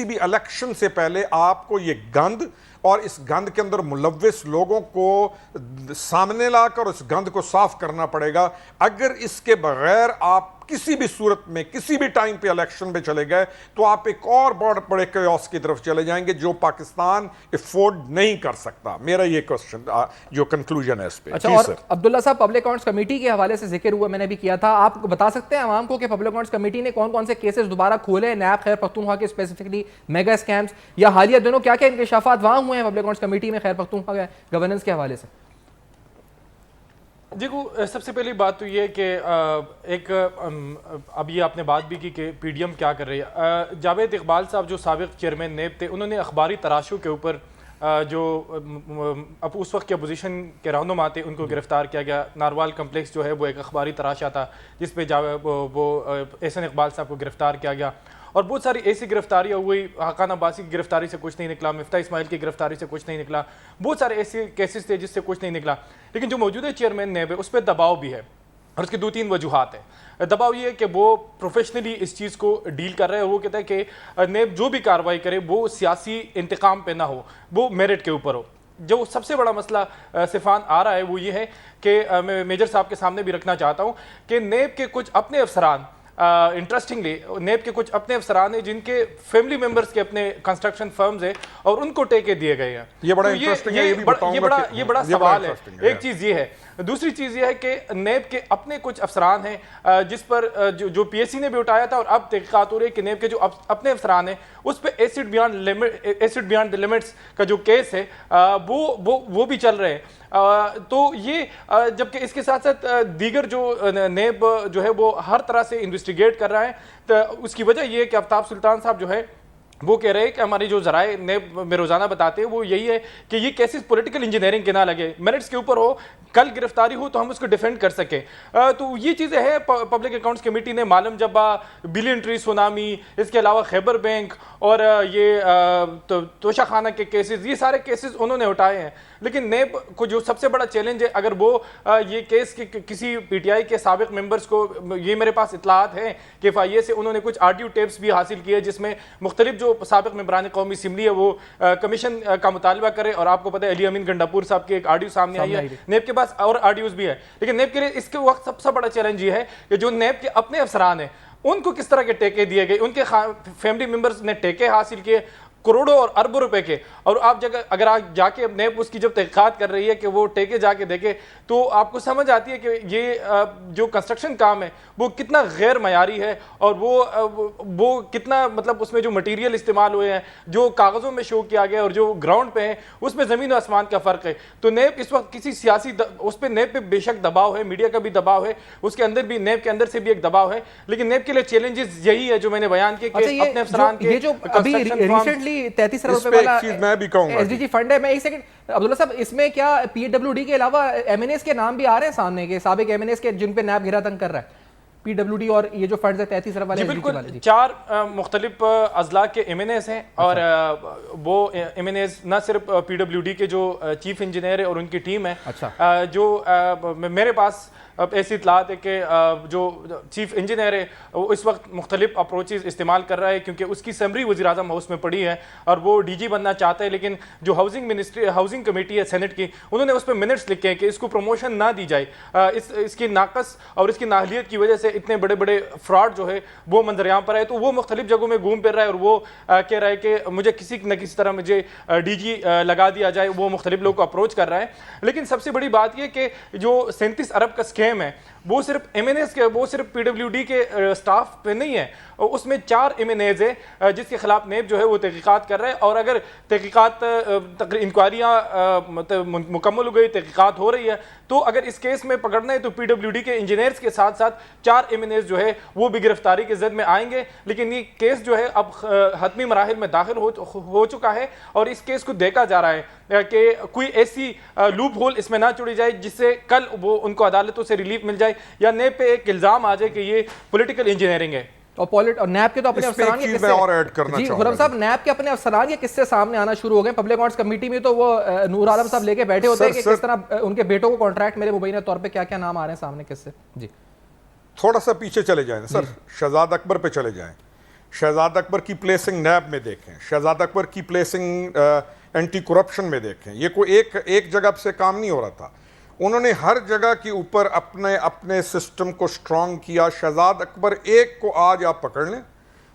भी इलेक्शन से पहले आपको ये गंद और इस गंद के अंदर मुलव्विस लोगों को सामने लाकर उस गंद को साफ करना पड़ेगा। अगर इसके बगैर आप किसी भी सूरत में किसी भी टाइम पे इलेक्शन में चले गए तो आप एक और बहुत बड़े केओस की तरफ चले जाएंगे जो पाकिस्तान अफोर्ड नहीं कर सकता। मेरा ये क्वेश्चन जो कंक्लूजन है इस पे। अच्छा, और अब्दुल्ला साहब, पब्लिक अकाउंट्स कमेटी के हवाले से जिक्र हुआ, मैंने भी किया था। आप बता सकते हैं आवाम को कि पब्लिक अकाउंट्स कमेटी ने कौन कौन से केसेस दोबारा खोले, नैब खैर पख्तूनख्वा के स्पेसिफिकली मेगा स्कैम्स, या हालिया दिनों क्या क्या इंकशाफात वहां हुए हैं पब्लिक अकाउंट्स कमेटी में खैर पख्तूनख्वा के गवर्नेंस के हवाले से? देखो, सबसे पहली बात तो ये है कि अभी आपने बात भी की कि पीडीएम क्या कर रही है। जावेद इकबाल साहब जो साबिक चेयरमैन नेब थे, उन्होंने अखबारी तराशों के ऊपर जो अब उस वक्त के अपोजिशन के रहनुमा थे उनको गिरफ्तार किया गया। नारवाल कम्प्लेक्स जो है वो एक अखबारी तराशा था जिस पे वो एहसन इकबाल साहब को गिरफ्तार किया गया। और बहुत सारी ऐसी गिरफ्तारियाँ हुई, हाकान अब्बासी की गिरफ्तारी से कुछ नहीं निकला, मिफ्ता इस्माइल की गिरफ्तारी से कुछ नहीं निकला, बहुत सारे ऐसे केसेस थे जिससे कुछ नहीं निकला। लेकिन जो मौजूदा चेयरमैन नेब है उस पर दबाव भी है और उसकी 2-3 वजूहात है। दबाव ये है कि वो प्रोफेशनली इस चीज़ को डील कर रहे हैं। वो कहता है कि नेब जो भी कार्रवाई करे वो सियासी इंतकाम पे ना हो, वो मेरिट के ऊपर हो। जो सबसे बड़ा मसला सिफान आ रहा है वो ये है कि मैं मेजर साहब के सामने भी रखना चाहता हूँ कि नेब के कुछ अपने अफसरान, इंटरेस्टिंगली नेब के कुछ अपने अफसरान हैं जिनके फैमिली मेंबर्स के अपने कंस्ट्रक्शन फर्म्स हैं और उनको टेके दिए गए हैं। ये बड़ा इंटरेस्टिंग है, ये बड़ा सवाल है। एक चीज ये है, दूसरी चीज ये है कि नेब के अपने कुछ अफसरान हैं जिस पर जो पीएससी ने भी उठाया था और अब तहकीकात हो रही है कि नेब के जो अपने अफसरान हैं उस पर एसिड बियॉन्ड द लिमिट्स का जो केस है वो भी चल रहे हैं। तो ये जबकि इसके साथ साथ दीगर जो नेब जो है वो हर तरह से इन्वेस्टिगेट कर रहा है। तो उसकी वजह ये है कि आफ्ताब सुल्तान साहब जो है वो कह रहे हैं कि हमारी जो जराए नेब में रोजाना बताते हैं वो यही है कि ये केसेस पॉलिटिकल इंजीनियरिंग के ना लगे, मेरिट्स के ऊपर हो, कल गिरफ्तारी हो तो हम उसको डिफेंड कर सके। तो ये चीज़ें हैं। पब्लिक अकाउंट्स कमेटी ने मालूम जब्बा, बिलियन ट्री सुनामी, इसके अलावा खैबर बैंक और ये तोशा खाना के केसेस, ये सारे केसेस उन्होंने उठाए हैं। लेकिन नेब को जो सबसे बड़ा चैलेंज है, अगर वो ये केस किसी पीटीआई के साबिक मेंबर्स को, ये मेरे पास इतलात है कि FIA से उन्होंने कुछ ऑडियो टेप्स भी हासिल किए जिसमें मुख्तलिफ जो साबिक मेंबरान कौमी असम्बली है वो कमीशन का मुतालबा करे। और आपको पता है अली अमीन गंडापुर साहब की एक ऑडियो सामने आई है, नेब के पास और ऑडियोज भी है। लेकिन नेब के लिए इसके वक्त सबसे बड़ा चैलेंज ये है कि जो नेब के अपने अफसरान हैं उनको किस तरह के टेके दिए गए, उनके फैमिली मेंबर्स ने टेके हासिल किए करोड़ों और अरबों रुपए के। और आप जगह अगर आप जाके नेब उसकी जब तहकीकात कर रही है कि वो टेके जाके देखे तो आपको समझ आती है कि ये जो कंस्ट्रक्शन काम है वो कितना गैर मयारी है और वो कितना मतलब उसमें जो मटेरियल इस्तेमाल हुए हैं, जो कागज़ों में शो किया गया और जो ग्राउंड पे है उसमें ज़मीन और आसमान का फ़र्क है। तो नेब इस वक्त किसी सियासी उस पर नेब पे बेशक दबाव है, मीडिया का भी दबाव है, उसके अंदर भी नेब के अंदर से भी एक दबाव है। लेकिन नेब के लिए चैलेंजेस यही है जो मैंने बयान किया कि अपने अफसरान के जो अभी रिसेंटली 33 अरब रुपए वाला मैं भी कहूंगा SDG फंड है। मैं एक सेकंड अब्दुल्ला साहब, इसमें क्या PWD के अलावा MNAs के नाम भी आ रहे हैं सामने के, साबिक MNAs के जिन पे नैब घेरा तंग कर रहा है, PWD और ये जो फंड्स है 33 अरब वाले? जी बिल्कुल, 4 मुख्तलिफ अजला के MNAs हैं। और वो MNAs न सिर्फ PWD के जो चीफ इंजीनियर है और उनकी टीम है। अच्छा। जो मेरे पास अब ऐसी इतलात है कि जो चीफ इंजीनियर है वो इस वक्त मुख्तलिफ अप्रोचेस इस्तेमाल कर रहा है क्योंकि उसकी समरी वज़ीर आज़म हाउस में पड़ी है और वो DG बनना चाहता है। लेकिन जो हाउसिंग कमेटी है सेनेट की, उन्होंने उस पर मिनट्स लिखे हैं कि इसको प्रमोशन ना दी जाए। इसकी नाकस और इसकी नाहलियत की वजह से इतने बड़े बड़े फ्रॉड जो है वो मंजरियाम पर है। तो वो मुख्तलिफ जगहों में घूम फिर रहा है और वो कह रहा है कि मुझे किसी न किसी तरह मुझे DG लगा दिया जाए। वो मुख्तलिफ लोगों को अप्रोच कर रहा है। लेकिन सबसे बड़ी बात यह कि जो 37 अरब का स्कैम है वो सिर्फ MNAs के, वो सिर्फ PWD के स्टाफ पे नहीं है, उसमें 4 MNAs है जिसके खिलाफ नेब जो है वो तहकीकात कर रहा है। और अगर तहकीकात इंक्वायरियाँ मुकम्मल हो गई, तहकीकात हो रही है, तो अगर इस केस में पकड़ना है तो PWD के इंजीनियर्स के साथ साथ 4 MNAs जो है वो भी गिरफ्तारी की जद में आएंगे। लेकिन ये केस जो है अब हतमी मराहिल में दाखिल हो चुका है और इस केस को देखा जा रहा है कि कोई ऐसी लूप होल इसमें ना चुड़ी जाए जिससे कल वो उनको अदालतों से रिलीफ मिल जाए या नेब पे एक इल्जाम आ जाए कि ये पॉलिटिकल इंजीनियरिंग है। और नैब के तो अपने अफसरान के किस्से और ऐड करना जी खुरम साहब, नैब के अपने अफसरान के किस्से सामने आना शुरू हो गए। पब्लिक अकाउंट्स कमेटी में तो वो नूर आलम साहब लेके बैठे होते हैं कि किस तरह उनके बेटों को कॉन्ट्रैक्ट मिले मुबैना तौर पे, क्या क्या नाम आ रहे हैं सामने किस्से। जी थोड़ा सा पीछे चले जाएं सर, शहजाद अकबर पे चले जाएं। शहजाद अकबर की प्लेसिंग नैब में देखें, शहजाद अकबर की प्लेसिंग एंटी करप्शन में देखें। ये कोई एक जगह से काम नहीं हो रहा था, उन्होंने हर जगह के ऊपर अपने सिस्टम को स्ट्रांग किया। शहजाद अकबर एक को आज आप पकड़ लें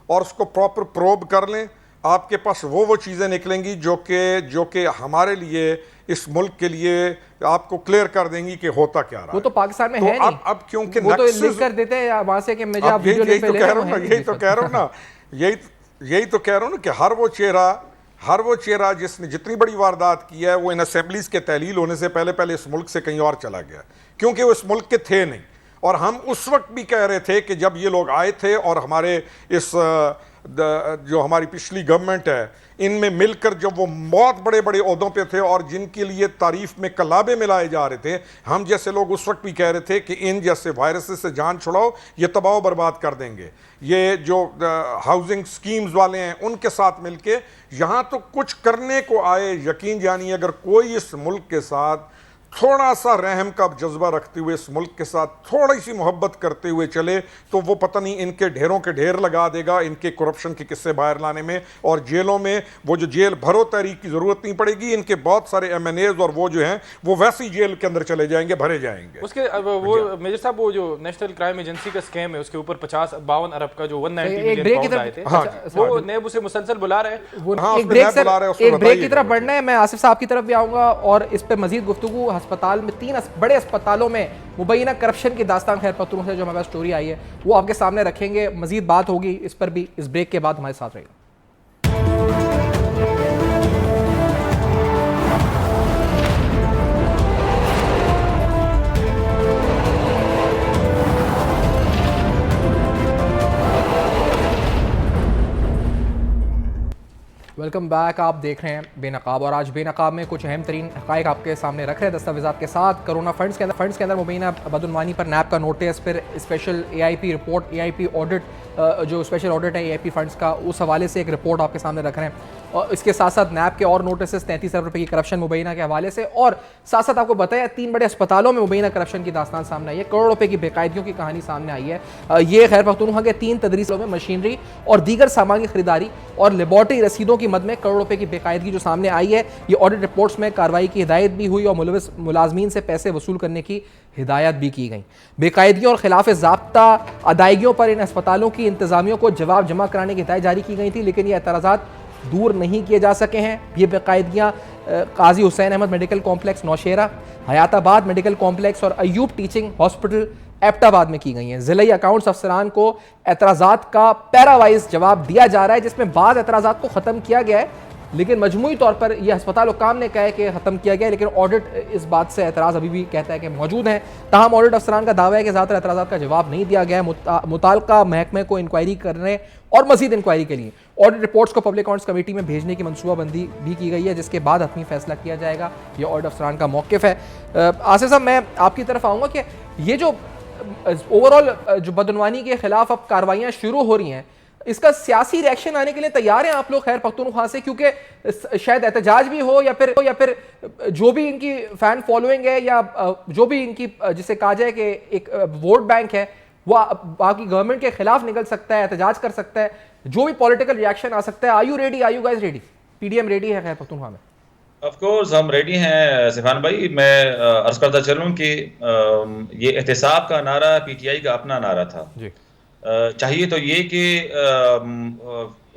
और उसको प्रॉपर प्रोब कर लें, आपके पास वो चीज़ें निकलेंगी जो कि हमारे लिए, इस मुल्क के लिए आपको क्लियर कर देंगी कि होता क्या रहा। वो तो पाकिस्तान में तो है नहीं। अब क्योंकि वो तो लिख कर देते हैं वहां से कि मुझे आप वीडियो लिंक पे ले रहे हो। यही तो कह रहा हूँ ना, यही तो कह रहा हूँ ना कि हर वो चेहरा जिसने जितनी बड़ी वारदात की है वो इन असेंबलीज के तहलील होने से पहले इस मुल्क से कहीं और चला गया, क्योंकि वो इस मुल्क के थे नहीं। और हम उस वक्त भी कह रहे थे कि जब ये लोग आए थे और हमारे इस जो हमारी पिछली गवर्नमेंट है इनमें मिलकर जब वो बहुत बड़े बड़े ओहदों पे थे और जिनके लिए तारीफ में कलाबे मिलाए जा रहे थे, हम जैसे लोग उस वक्त भी कह रहे थे कि इन जैसे वायरसेस से जान छुड़ाओ, ये तबाह बर्बाद कर देंगे। ये जो हाउसिंग स्कीम्स वाले हैं उनके साथ मिलके यहाँ तो कुछ करने को आए। यकीन जानिए अगर कोई इस मुल्क के साथ थोड़ा सा रहम का जज्बा रखते हुए, इस मुल्क के साथ थोड़ी सी मोहब्बत करते हुए चले तो वो पता नहीं इनके ढेरों के ढेर लगा देगा इनके करप्शन के किस्से बाहर लाने में। और जेलों में वो जो जेल भरो तहरीक की ज़रूरत नहीं पड़ेगी, इनके बहुत सारे MNAs और वो जो हैं वो वैसी जेल के अंदर चले जाएंगे, भरे जाएंगे। उसके वो मेजर साहब वो जो नेशनल क्राइम एजेंसी का स्कैम है उसके ऊपर 52 अरब का जो 190 मिलियन पाउंड आए थे, वो नेब उसे मुसलसल बुला रहे हैं। एक ब्रेक की तरफ बढ़ना है। मैं आसिफ साहब की तरफ भी आऊंगा और इस पर मजीद गुफ्तगू। अस्पताल में 3 बड़े अस्पतालों में मुबैना करप्शन की दास्तान खैर पत्रों से जो हमारे पास स्टोरी आई है वो आपके सामने रखेंगे। मजीद बात होगी इस पर भी इस ब्रेक के बाद। हमारे साथ रहिए। Welcome back. आप देख रहे हैं बेनकाब और आज बेनकाब में कुछ अहम तरीन हक़ाइक़ आपके सामने रख रहे हैं दस्तावेज़ात के साथ। कोरोना फंड्स के अंदर मुबैना बदउनवानी पर नैब का नोटिस, फिर special AIP report, AIP audit, जो स्पेशल ऑडिट है AIP फंड्स का, उस हवाले से एक रिपोर्ट आपके सामने रख रहे हैं। और इसके साथ साथ नैब के और नोटिस 33 अरब रुपये की करप्शन मुबैना के हवाले से, और साथ साथ आपको बताया 3 बड़े अस्पतालों में मुबैना करप्शन की दास्तान सामने आई है, करोड़ों रुपए की बेकायदगियों की कहानी सामने आई है। ये खैर पख्तूनख्वा के 3 तदरीसों में मशीनरी और दीगर सामान की खरीदारी और लेबॉर्टरी रसीदों की मद में करोड़ों रुपए की बेकायदगी जो सामने आई है। ये ऑडिट रिपोर्ट्स में कार्रवाई की हिदायत भी हुई और मुलविस मुलाजमीन से पैसे वसूल करने की हिदायत भी की गई। बेकायदगियों और खिलाफ ज़ाब्ता अदायगियों पर इन अस्पतालों की इंतजामियों को जवाब जमा कराने की हिदायत जारी की गई थी, लेकिन ये एतराज़ात दूर नहीं किए जा सके हैं। ये बेकायदगियाँ Qazi Hussain Ahmad medical complex Nowshera, Hayatabad medical complex और अयूब टीचिंग हॉस्पिटल एबटाबाद में की गई हैं। ज़िला अकाउंट्स अफसरान को एतराज़ात का पैरावाइज जवाब दिया जा रहा है, जिसमें बाद एतराज़ात को ख़त्म किया गया है, लेकिन मजमूई तौर पर यह अस्पताल हुकाम ने कहा है कि ख़त्म किया गया है, लेकिन ऑडिट इस बात से एतराज़ अभी भी कहता है कि मौजूद हैं। ताहम ऑडिट अफसरान का दावा है कि ज़्यादातर एतराज़ात का जवाब नहीं दिया गया है। मुताल्लिका महकमे को इंक्वायरी करने और मज़ीद इंक्वायरी के लिए ऑडिट रिपोर्ट्स को पब्लिक अकाउंट्स कमेटी में भेजने की मनसूबाबंदी भी की गई है, जिसके बाद हतमी फैसला किया जाएगा। ये ऑडिट अफसरान का मौक़िफ़ है। आसिफ साहब, मैं आपकी तरफ आऊँगा कि ये जो ओवरऑल जो बदउनवानी के खिलाफ अब कार्रवाइयाँ शुरू हो रही हैं, इसका सियासी रिएक्शन आने के लिए तैयार हैं आप लोग खैर पख्तूनख्वा से? क्योंकि शायद एहतजाज भी हो या फिर जो भी इनकी फैन फॉलोइंग है या जो भी इनकी जिसे कहा जाए कि एक वोट बैंक है, वो बाकी गवर्नमेंट के खिलाफ निकल सकता है, एहतजाज कर सकता है, जो भी पॉलिटिकल रिएक्शन आ सकता है। Are you ready? Are you guys ready? PDM ready है खैर पख्तूनख्वा में? ऑफ कोर्स हम रेडी हैं सिफान भाई। मैं अर्ज करता चलूं कि ये एहतसाब का नारा PTI का अपना नारा था जी। चाहिए तो ये कि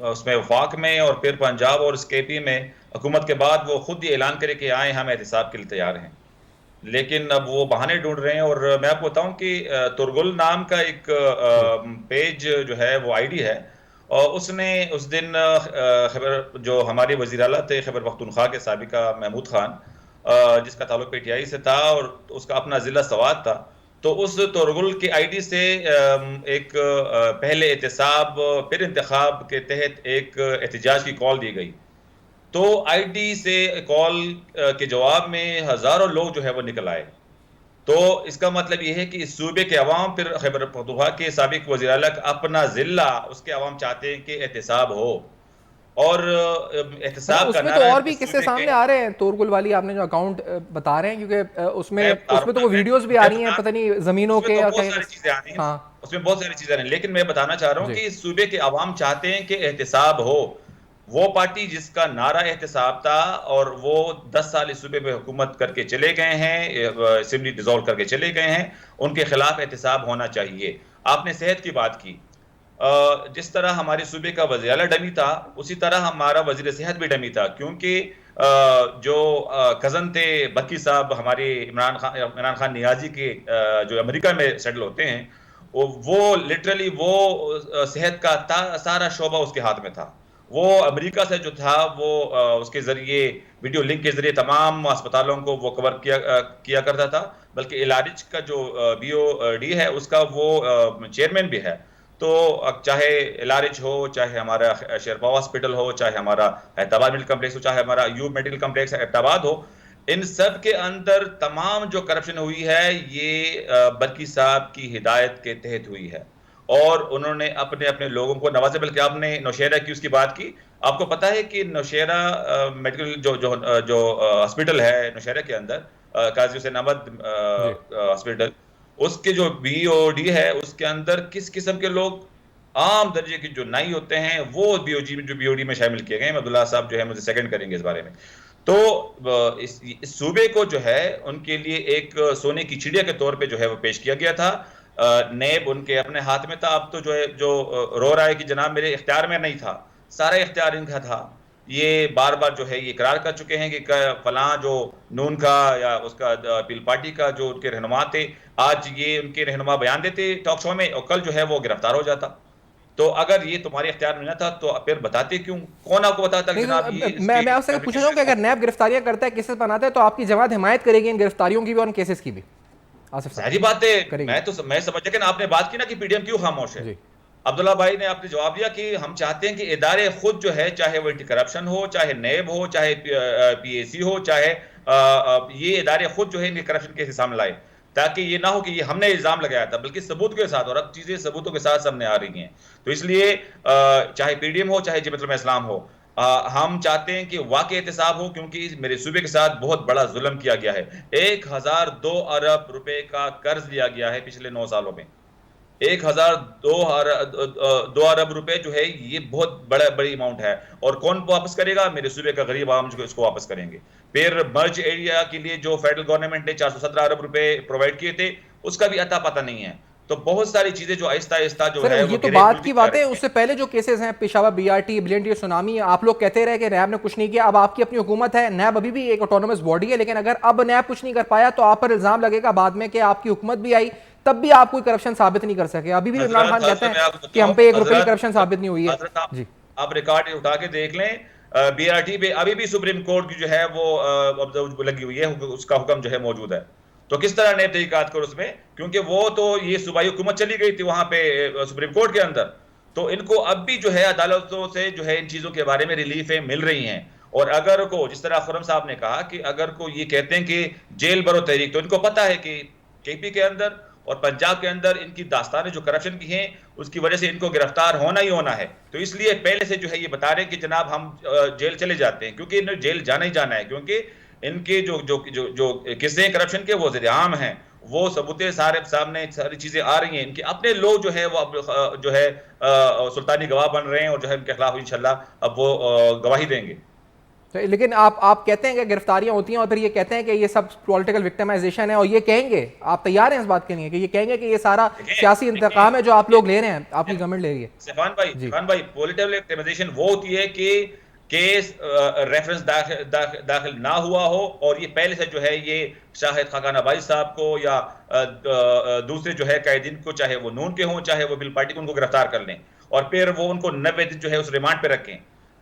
उसमें वफाक में और फिर पंजाब और SKP में हुकूमत के बाद वो खुद ये ऐलान करे कि आए हम एहतसाब के लिए तैयार हैं, लेकिन अब वो बहाने ढूंढ रहे हैं। और मैं आपको बताऊं कि तुरगुल नाम का एक पेज जो है वो ID है, और उसने उस दिन खैबर जो हमारे वज़ीर आला थे खैबर पख्तूनख्वा के साबिका महमूद खान, जिसका ताल्लुक PTI से था और उसका अपना ज़िला सवात था, तो उस तुरगुल के ID से एक पहले एहतसाब फिर इंतखाब के तहत एक एहतजाज की कॉल दी गई। तो ID से कॉल के जवाब में हज़ारों लोग जो है वो निकल आए। तो इसका मतलब ये है कि इस सूबे के अवाम, फिर खैबर पख्तूनख्वा के साबिक वज़ीर आला अपना ज़िला, उसके अवाम चाहते हैं कि एहतसाब हो। और एहतसाब का नारा, तो और भी किस्से सामने आ रहे हैं तुरगुल वाली, आपने जो अकाउंट बता रहे हैं, क्योंकि उसमें तो वो वीडियोस भी आ रही हैं, पता नहीं जमीनों के, बहुत सारी चीजें आ रही हैं, उसमें बहुत सारी चीजें आ रही हैं। लेकिन मैं बताना चाह रहा हूँ कि इस सूबे के अवाम चाहते हैं कि एहतसाब हो। वो पार्टी जिसका नारा एहतसाब था और वो 10 साल इस सूबे में हुकूमत करके चले गए हैं, असेंबली डिसॉल्व करके चले गए हैं, उनके खिलाफ एहतसाब होना चाहिए। आपने सेहत की बात की, जिस तरह हमारे सूबे का वज़ीर आला डमी था, उसी तरह हमारा वज़ीर सेहत भी डमी था, क्योंकि जो कज़न थे बक्की साहब, हमारे इमरान खान नियाजी के जो अमेरिका में सेटल होते हैं, वो लिटरली वो सेहत का सारा शोबा उसके हाथ में था। वो अमेरिका से जो था वो उसके ज़रिए वीडियो लिंक के ज़रिए तमाम अस्पतालों को वो कवर किया करता था, बल्कि इलारिज का जो BOD है उसका वो चेयरमैन भी है। तो चाहे इलारिज हो, चाहे हमारा शेरपा हॉस्पिटल हो, चाहे हमारा हैदराबाद मेडिकल कम्प्लेक्स हो, चाहे हमारा अयूब मेडिकल कम्प्लेक्स हैदराबाद हो, इन सब के अंदर तमाम जो करप्शन हुई है ये बर्की साहब की हिदायत के तहत हुई है। और उन्होंने अपने अपने लोगों को नवाजा, बल्कि आपने नौशेरा की उसकी बात की, आपको पता है कि नौशेरा मेडिकल जो हॉस्पिटल है नौशेरा के अंदर, काजी हुसैन अहमद हॉस्पिटल, उसके जो BOD है उसके अंदर किस किस्म के लोग आम दर्जे के जो नाई होते हैं वो BOD में शामिल किए गए हैं। अब्दुल्ला साहब जो है मुझे सेकंड करेंगे इस बारे में। तो इस सूबे को जो है उनके लिए एक सोने की चिड़िया के तौर पे जो है वो पेश किया गया था। नेब उनके अपने हाथ में था। अब तो जो है जो रो रहा है कि जनाब मेरे इख्तियार में नहीं था, सारा इख्तियार इनका था। ये बार बार जो है ये इकरार कर चुके हैं कि फलां जो नून का या उसका पीपल पार्टी का जो उनके रहनुमा थे, आज ये उनके रहनुमा बयान देते टॉक शो में और कल जो है वो गिरफ्तार हो जाता। तो अगर ये तुम्हारे इख्तियार में न था तो फिर बताते क्यों? कौन आपको बताता कि जनाब ये? मैं आपसे पूछ रहा हूँ कि अगर नैब गिरफ्तारियां करता है, केसेस बनाता है, तो आपकी जमात हिमायत करेगी इन गिरफ्तारियों की भी और इन केसेस की भी? सारी बात है। मैं समझ कि आपने बात की ना कि PDM क्यों खामोश है। अब्दुल्ला भाई ने आपने जवाब दिया कि हम चाहते हैं कि इदारे खुद जो है, चाहे वो एंटी करप्शन हो, चाहे नेब हो, चाहे पीएसी हो, चाहे ये इदारे खुद जो है करप्शन के सामने लाए, ताकि ये ना हो कि ये हमने इल्जाम लगाया था, बल्कि सबूत के साथ, और अब चीजें सबूतों के साथ सामने आ रही हैं। तो इसलिए चाहे पीडीएम हो, चाहे जमात इस्लाम हो, हम चाहते हैं कि वाकई एहतसाब हो, क्योंकि मेरे सूबे के साथ बहुत बड़ा जुल्म किया गया है। 1002 अरब रुपए का कर्ज लिया गया है पिछले 9 सालों में। 1002 अरब रुपए जो है, ये बहुत बड़ी अमाउंट है, और कौन वापस करेगा? मेरे सूबे का गरीब आवाम जो इसको वापस करेंगे। फिर मर्ज एरिया के लिए जो फेडरल गवर्नमेंट ने 417 अरब रुपए प्रोवाइड किए थे, उसका भी अता पता नहीं है। तो बहुत सारी चीजें जो आहिस्ता आहिस्ता जो है, ये तो बात की बात है। उससे पहले जो केसेस हैं, पेशावर बीआरटी, ब्रिलियंट सुनामी, आप लोग कहते रहे कि नैब ने कुछ नहीं किया। अब आपकी अपनी हुकूमत है, नैब अभी भी एक ऑटोनोमस बॉडी है, लेकिन अगर अब नैब कुछ नहीं कर पाया तो आप पर इल्जाम लगेगा बाद में कि आपकी हुकूमत भी आई, तब भी आप कोई करप्शन साबित नहीं कर सके। अभी भी इमरान खान कहते हैं कि हम पे 1 रुपए की करप्शन साबित नहीं हुई है। जी, आप रिकॉर्ड उठा के देख लें, बीआरटी पे अभी भी सुप्रीम कोर्ट की जो है वो लगी हुई है, उसका हुक्म जो है मौजूद है। तो किस तरह ने तहकीकात करो उसमें, क्योंकि वो तो ये सूबाई हुकूमत चली गई थी वहां पे सुप्रीम कोर्ट के अंदर, तो इनको अब भी जो है अदालतों से जो है इन चीजों के बारे में रिलीफें मिल रही हैं। और अगर को, जिस तरह खुर्रम साहब ने कहा कि अगर को ये कहते हैं कि जेल बरो तहरीक, तो इनको पता है कि केपी के अंदर और पंजाब के अंदर इनकी दास्तानें जो करप्शन की हैं, उसकी वजह से इनको गिरफ्तार होना ही होना है। तो इसलिए पहले से जो है ये बता रहे हैं कि जनाब हम जेल चले जाते हैं, क्योंकि इन्हें जेल जाना ही जाना है, क्योंकि इनके जो जो जो जो किस्से करप्शन के वो ज़रिआम हैं, वो सबूतें सारे सामने, सारी चीजें आ रही हैं। इनके अपने लोग जो है वो अब जो है सुल्तानी गवाह बन रहे हैं, और जो है इनके खिलाफ इंशाल्लाह अब वो गवाही देंगे। तो लेकिन आप कहते हैं कि गिरफ्तारियां होती हैं और फिर ये कहते हैं कि ये सब पॉलिटिकल विक्टिमाइजेशन है, और ये कहेंगे, आप तैयार हैं इस बात के लिए कि ये कहेंगे कि ये सारा सियासी इंतकाम है जो आप लोग ले रहे हैं, आपकी गवर्नमेंट ले रही है? सफान भाई, पॉलिटिकल विक्टिमाइजेशन वो होती है कि केस रेफरेंस दाखिल ना हुआ हो, और ये पहले से जो है ये शाहिद खाकान अबाई साहब को या दूसरे जो है कैदीन को, चाहे वो नून के हों चाहे वो बिल पार्टी को, उनको गिरफ्तार कर लें और फिर वो उनको 90 दिन जो है उस रिमांड पे रखें।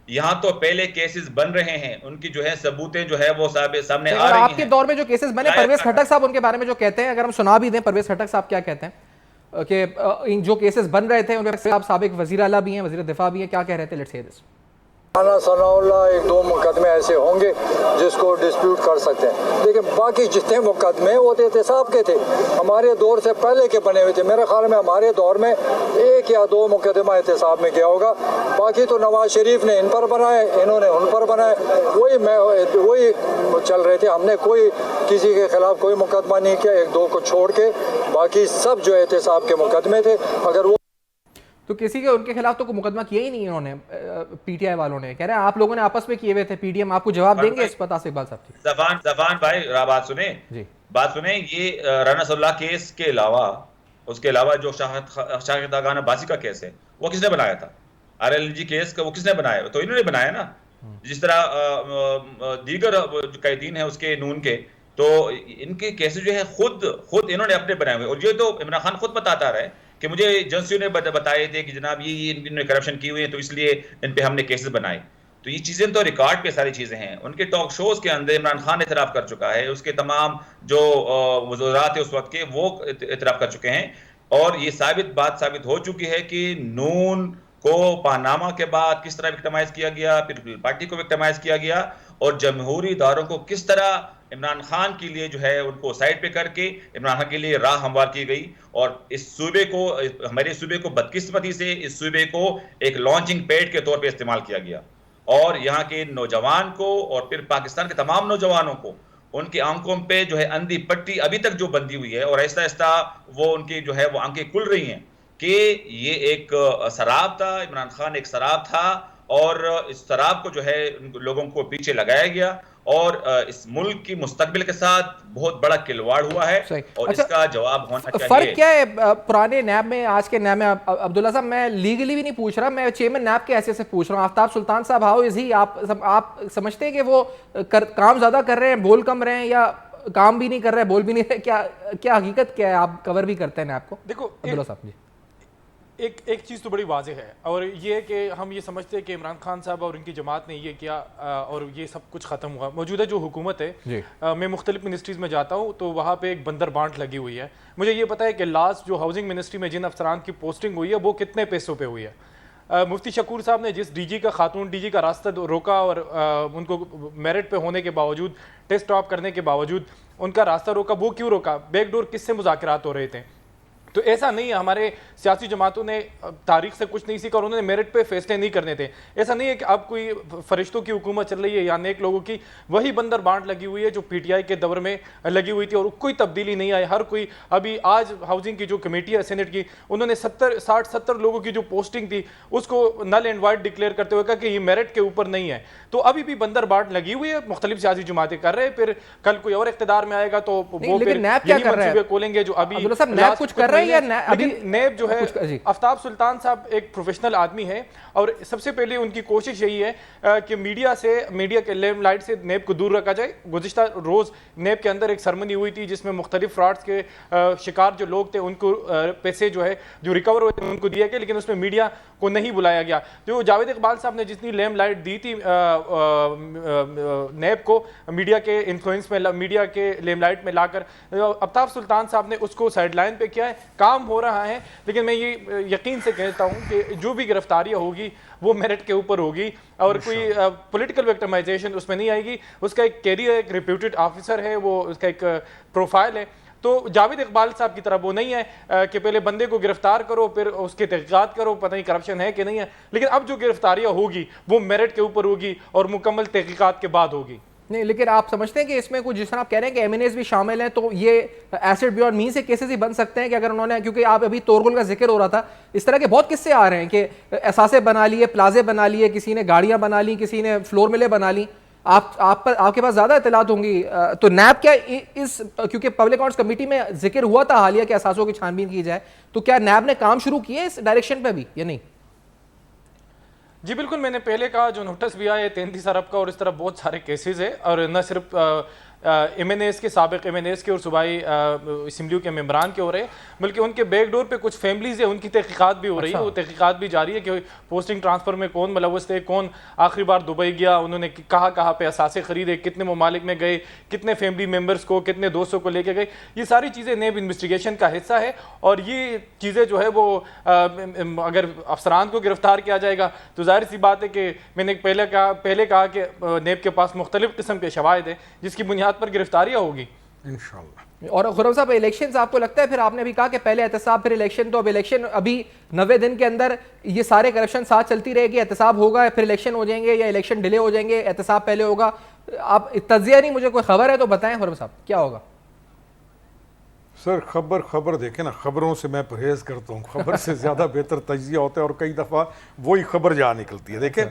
यहाँ तो पहले केसेस बन रहे हैं, उनकी जो है सबूतें जो है वो सामने आ रही हैं। आपके दौर में जो केसेस बने, परवेज खटक साहब उनके बारे में जो कहते हैं, अगर हम सुना भी दें, परवेज खटक साहब क्या कहते हैं कि जो केसेस बन रहे थे उनमें आप साबिक वजीर आला भी हैं, वजीर दिफा भी हैं, क्या कह रहे थे? Let's say this. सनाउल्लाह 1-2 मुकदमे ऐसे होंगे जिसको डिस्प्यूट कर सकते हैं, लेकिन बाकी जितने मुकदमे वो तो एहतसाब के थे, हमारे दौर से पहले के बने हुए थे। मेरे ख्याल में हमारे दौर में 1 या 2 मुकदमा एहतसाब में किया होगा, बाकी तो नवाज शरीफ ने इन पर बनाए, इन्होंने उन पर बनाए, वही चल रहे थे। हमने कोई किसी के खिलाफ कोई मुकदमा नहीं किया, 1-2 को छोड़ के बाकी सब जो एहतसाब के मुकदमे थे। अगर वो तो किसी के उनके खिलाफ तो कोई मुकदमा किया ही नहीं इन्होंने, पीटीआई वालों ने कह रहे हैं आप लोगों ने आपस में किए हुए थे। पीडीएम आपको जवाब देंगे इस पता से इकबाल साहब? जफान भाई बात सुने जी, बात सुने। ये राना सल्लाह केस के अलावा, उसके अलावा जो शाहिद खाकान अब्बासी का केस है, वो किसने बनाया था? आरएलजी केस का वो किसने बनाया? तो इन्होंने बनाया ना। जिस तरह दीगर कैदीन है उसके नून के, तो इनके केसेस जो है खुद इन्होंने अपने बनाए हुए। और ये तो इमरान खान खुद बताता रहा है कि मुझे एजेंसियों ने बताए थे कि जनाब ये इन्होंने करप्शन की हुई है, तो इसलिए इन पे हमने केसेस बनाए। तो ये चीजें तो रिकॉर्ड पे सारी चीजें हैं। उनके टॉक शोज के अंदर इमरान खान इतराफ कर चुका है, उसके तमाम जो वज़रात है उस वक्त के, वो इतराफ कर चुके हैं। और ये बात साबित हो चुकी है कि नून को पानामा के बाद किस तरह विक्टिमाइज किया गया, फिर पार्टी को विक्टिमाइज किया गया, और जमहूरी इदारों को किस तरह इमरान खान के लिए जो है उनको साइड पे करके इमरान खान के लिए राह हमवार की गई। और इस सूबे को, हमारे सूबे को बदकिस्मती से इस सूबे को एक लॉन्चिंग पैड के तौर पे इस्तेमाल किया गया, और यहाँ के नौजवान को और फिर पाकिस्तान के तमाम नौजवानों को उनकी आंखों पे जो है अंधी पट्टी अभी तक जो बंधी हुई है, और आहिस्ता आहिस्ता वो उनकी जो है वो आंखें खुल रही हैं कि ये एक शराब था, इमरान खान एक शराब था, और इस शराब को जो है लोगों को पीछे लगाया गया, और इस मुल्क की मुस्तकबिल के साथ बहुत बड़ा खिलवाड़ हुआ है, और इसका जवाब होना चाहिए। फर्क क्या है पुराने नैब में आज के नैब में? अब्दुल्ला साहब, मैं लीगली भी नहीं पूछ रहा, मैं चेयरमैन नैब के हैसियत से पूछ रहा हूँ। आफ्ताब सुल्तान साहब, हाउ इज ही? आप समझते हैं कि वो काम ज्यादा कर रहे हैं, बोल कम रहे हैं, या काम भी नहीं कर रहे, बोल भी नहीं रहे? क्या हकीकत क्या है? आप कवर भी करते हैं नैब को। देखो अब्दुल्ला साहब जी, एक चीज़ तो बड़ी वाज़ेह है, और ये है कि हम ये समझते हैं कि इमरान खान साहब और उनकी जमात ने ये किया और ये सब कुछ ख़त्म हुआ। मौजूदा जो हुकूमत है, मैं मुख्तलिफ मिनिस्ट्रीज़ में जाता हूँ तो वहाँ पे एक बंदर बांट लगी हुई है। मुझे ये पता है कि लास्ट जो हाउसिंग मिनिस्ट्री में जिन अफसरान की पोस्टिंग हुई है वो कितने पैसों पर हुई है। मुफ्ती शकूर साहब ने जिस डीजी का खातून डीजी का रास्ता रोका और उनको मेरिट पे होने के बावजूद, टेस्ट टॉप करने के बावजूद उनका रास्ता रोका, वो क्यों रोका? बैकडोर किससे मुज़ाकरात हो रहे थे? तो ऐसा नहीं है, हमारे सियासी जमातों ने तारीख से कुछ नहीं सीखा और उन्होंने मेरिट पे फैसले नहीं करने थे। ऐसा नहीं है कि अब कोई फरिश्तों की हुकूमत चल रही है या नेक लोगों की, वही बंदर बांट लगी हुई है जो पीटीआई के दौर में लगी हुई थी और कोई तब्दीली नहीं आई। हर कोई अभी आज हाउसिंग की जो कमेटी है सेनेट की, उन्होंने 60-70 लोगों की जो पोस्टिंग थी उसको नल एंड वाइड डिक्लेयर करते हुए कहा कि ये मेरिट के ऊपर नहीं है। तो अभी भी बंदर बांट लगी हुई है, मुख्तलिफ सियासी जमातें कर रहे हैं। फिर कल कोई और इख्तिदार में आएगा तो वो फिर यही मंसूबे खोलेंगे जो अभी कुछ कर रहे हैं या अभी नेब जो है, आफ्ताब सुल्तान साहब एक प्रोफेशनल आदमी है और सबसे पहले उनकी कोशिश यही है कि मीडिया के लेमलाइट से नेब को दूर रखा जाए। गुज़िश्ता रोज़ नेब के अंदर एक सरमनी हुई थी जिसमें मुख्तलिफ फ्रॉड्स के शिकार जो लोग थे उनको पैसे जो है जो रिकवर हुए थे उनको दिया गया, लेकिन उसमें मीडिया को नहीं बुलाया गया। जो जावेद इकबाल साहब ने जितनी लेमलाइट दी थी नेब को मीडिया के इन्फ्लुएंस में, मीडिया के लेमलाइट में लाकर, आफ्ताब सुल्तान साहब ने उसको साइडलाइन पे किया है। काम हो रहा है, लेकिन मैं ये यकीन से कहता हूं कि जो भी गिरफ्तारियां होगी वो मेरिट के ऊपर होगी और कोई पॉलिटिकल विक्टिमाइजेशन उसमें नहीं आएगी। उसका एक कैरियर, एक रिप्यूटेड ऑफिसर है, वो उसका एक प्रोफाइल है। तो जावेद इकबाल साहब की तरह वो नहीं है कि पहले बंदे को गिरफ्तार करो फिर उसकी तहकीकात करो, पता नहीं करप्शन है कि नहीं है। लेकिन अब जो गिरफ्तारियां होगी वो मेरिट के ऊपर होगी और मुकम्मल तहकीकात के बाद होगी। नहीं, लेकिन आप समझते हैं कि इसमें कुछ, जिस तरह आप कह रहे हैं कि एमएनएस भी शामिल हैं, तो ये एसिड बियॉन्ड मीन से केसेस ही बन सकते हैं कि अगर उन्होंने, क्योंकि आप अभी तोरगुल का जिक्र हो रहा था, इस तरह के बहुत किस्से आ रहे हैं कि एसासे बना लिए, प्लाजे बना लिए, किसी ने गाड़ियां बना ली, किसी ने फ्लोर मिले बना ली। आपके पास ज्यादा इतलात होंगी, तो नैब क्या इस, क्योंकि पब्लिक अकाउंट्स कमेटी में जिक्र हुआ था हालिया कि एसासों की छानबीन की जाए, तो क्या नैब ने काम शुरू किए इस डायरेक्शन पे भी या नहीं? जी बिल्कुल, मैंने पहले कहा जो नोटिस भी आया 33 अरब का और इस तरह बहुत सारे केसेस है, और न सिर्फ एमएनएस के, साबिक एमएनएस के और सूबाई असम्बली के मेंबरान के हो रहे हैं, बल्कि उनके बैकडोर पे कुछ फैमिलीज है उनकी तहकीकात भी हो रही है। वो तहकीकात भी जारी है कि पोस्टिंग ट्रांसफर में कौन मुलव्वस थे, कौन आखिरी बार दुबई गया, उन्होंने कहाँ पे असासे खरीदे, कितने ममालिक में गए, कितने फैमिली मेम्बर्स को, कितने दोस्तों को लेके गए। ये सारी चीज़ें नेब इन्वेस्टिगेशन का हिस्सा है और ये चीज़ें जो है वो अगर अफसरान को गिरफ्तार किया जाएगा तो जाहिर सी बात है कि मैंने पहले कहा कि नेब के पास मुख्तलिफ किस्म के शवाहिद हैं जिसकी बुनियाद पर गिरफ्तारियां होगी इंशाअल्लाह। और खुर्रम साहब, इलेक्शंस आपको लगता है, फिर आपने भी कहा कि पहले एहतसाब फिर इलेक्शन, तो अब इलेक्शन अभी 90 दिन के अंदर ये सारे करप्शन साथ चलती रहेगी, एहतसाब होगा फिर इलेक्शन हो जाएंगे या इलेक्शन डिले हो जाएंगे, एहतसाब पहले होगा? आप तज्जिया नहीं, मुझे कोई खबर है तो बताएं खुर्रम साहब, क्या होगा? सर खबर देखें ना, खबरों से मैं परहेज करता हूँ, खबर से ज़्यादा बेहतर तज्जिया होता है और कई दफ़ा वही खबर जहाँ निकलती है। देखें,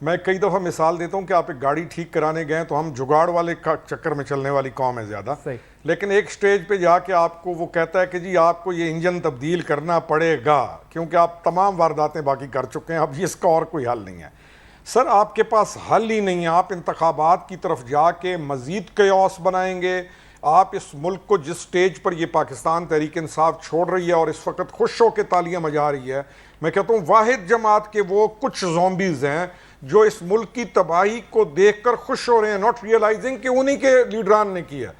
मैं कई दफ़ा मिसाल देता हूँ कि आप एक गाड़ी ठीक कराने गए तो हम जुगाड़ वाले का चक्कर में चलने वाली कौम है ज़्यादा, लेकिन एक स्टेज पे जाके आपको वो कहता है कि जी आपको ये इंजन तब्दील करना पड़ेगा क्योंकि आप तमाम वारदातें बाकी कर चुके हैं, अब इसका और कोई हल नहीं है। सर आपके पास हल ही नहीं है, आप इंतखाबात की तरफ जाके मज़ीद कयास बनाएंगे। आप इस मुल्क को जिस स्टेज पर ये पाकिस्तान तहरीक इंसाफ छोड़ रही है और इस वक्त खुश होकर तालियां बजा रही है, मैं कहता हूँ वाहिद जमात के वो कुछ ज़ॉम्बीज़ हैं जो इस मुल्क की तबाही को देखकर खुश हो रहे हैं, नॉट रियलाइजिंग कि उन्हीं के लीडरान ने किया।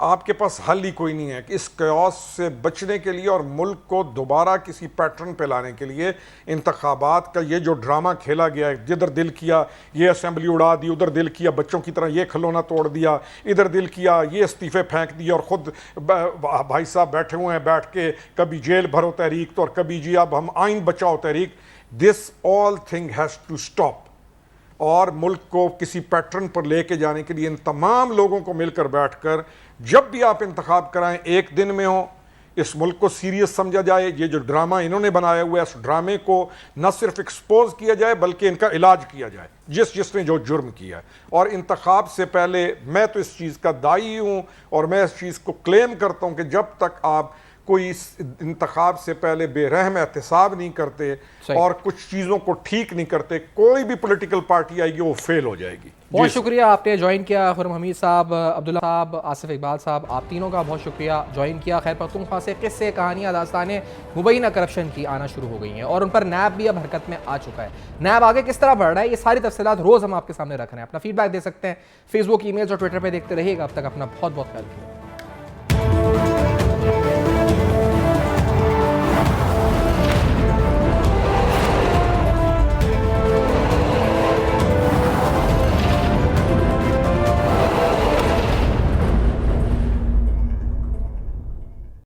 आपके पास हल ही कोई नहीं है कि इस कयास से बचने के लिए और मुल्क को दोबारा किसी पैटर्न पे लाने के लिए इंतखाबात का ये जो ड्रामा खेला गया है, जिधर दिल किया ये असेंबली उड़ा दी, उधर दिल किया बच्चों की तरह ये खिलौना तोड़ दिया, इधर दिल किया ये इस्तीफे फेंक दिए और ख़ुद भाई साहब बैठे हुए हैं बैठ के, कभी जेल भरो तहरीक तो और कभी जी अब हम Aain Bachao Tehreek. This all thing has to stop और मुल्क को किसी पैटर्न पर लेके जाने के लिए इन तमाम लोगों को मिलकर बैठकर जब भी आप इंतखाब कराएं एक दिन में हो, इस मुल्क को सीरियस समझा जाए। ये जो ड्रामा इन्होंने बनाया हुआ है, इस ड्रामे को न सिर्फ एक्सपोज किया जाए बल्कि इनका इलाज किया जाए जिसने जो जुर्म किया है। और इंतखाब से पहले मैं तो इस चीज़ का दाई हूँ और मैं इस चीज़ को क्लेम करता हूँ कि जब तक आप कोई इस इंतखाब से पहले बेरहम एहतसाब नहीं करते और कुछ चीज़ों को ठीक नहीं करते, कोई भी पॉलिटिकल पार्टी आएगी वो फेल हो जाएगी। बहुत शुक्रिया आपने ज्वाइन किया, खुर्रम हमीद साहब, अब्दुल्ला साहब, आसिफ इकबाल साहब, आप तीनों का बहुत शुक्रिया ज्वाइन किया। खैर पख्तूनख्वा से किस्से, कहानियाँ, दास्तानें मुबैना करप्शन की आना शुरू हो गई हैं और उन पर नैब भी अब हरकत में आ चुका है। नैब आगे किस तरह बढ़ रहा है, ये सारी तफसीलात रोज़ हम आपके सामने रख रहे हैं। अपना फीडबैक दे सकते हैं फेसबुक, ईमेल्स और ट्विटर पर देखते रहिएगा। अब तक अपना बहुत बहुत ख्याल रखिए।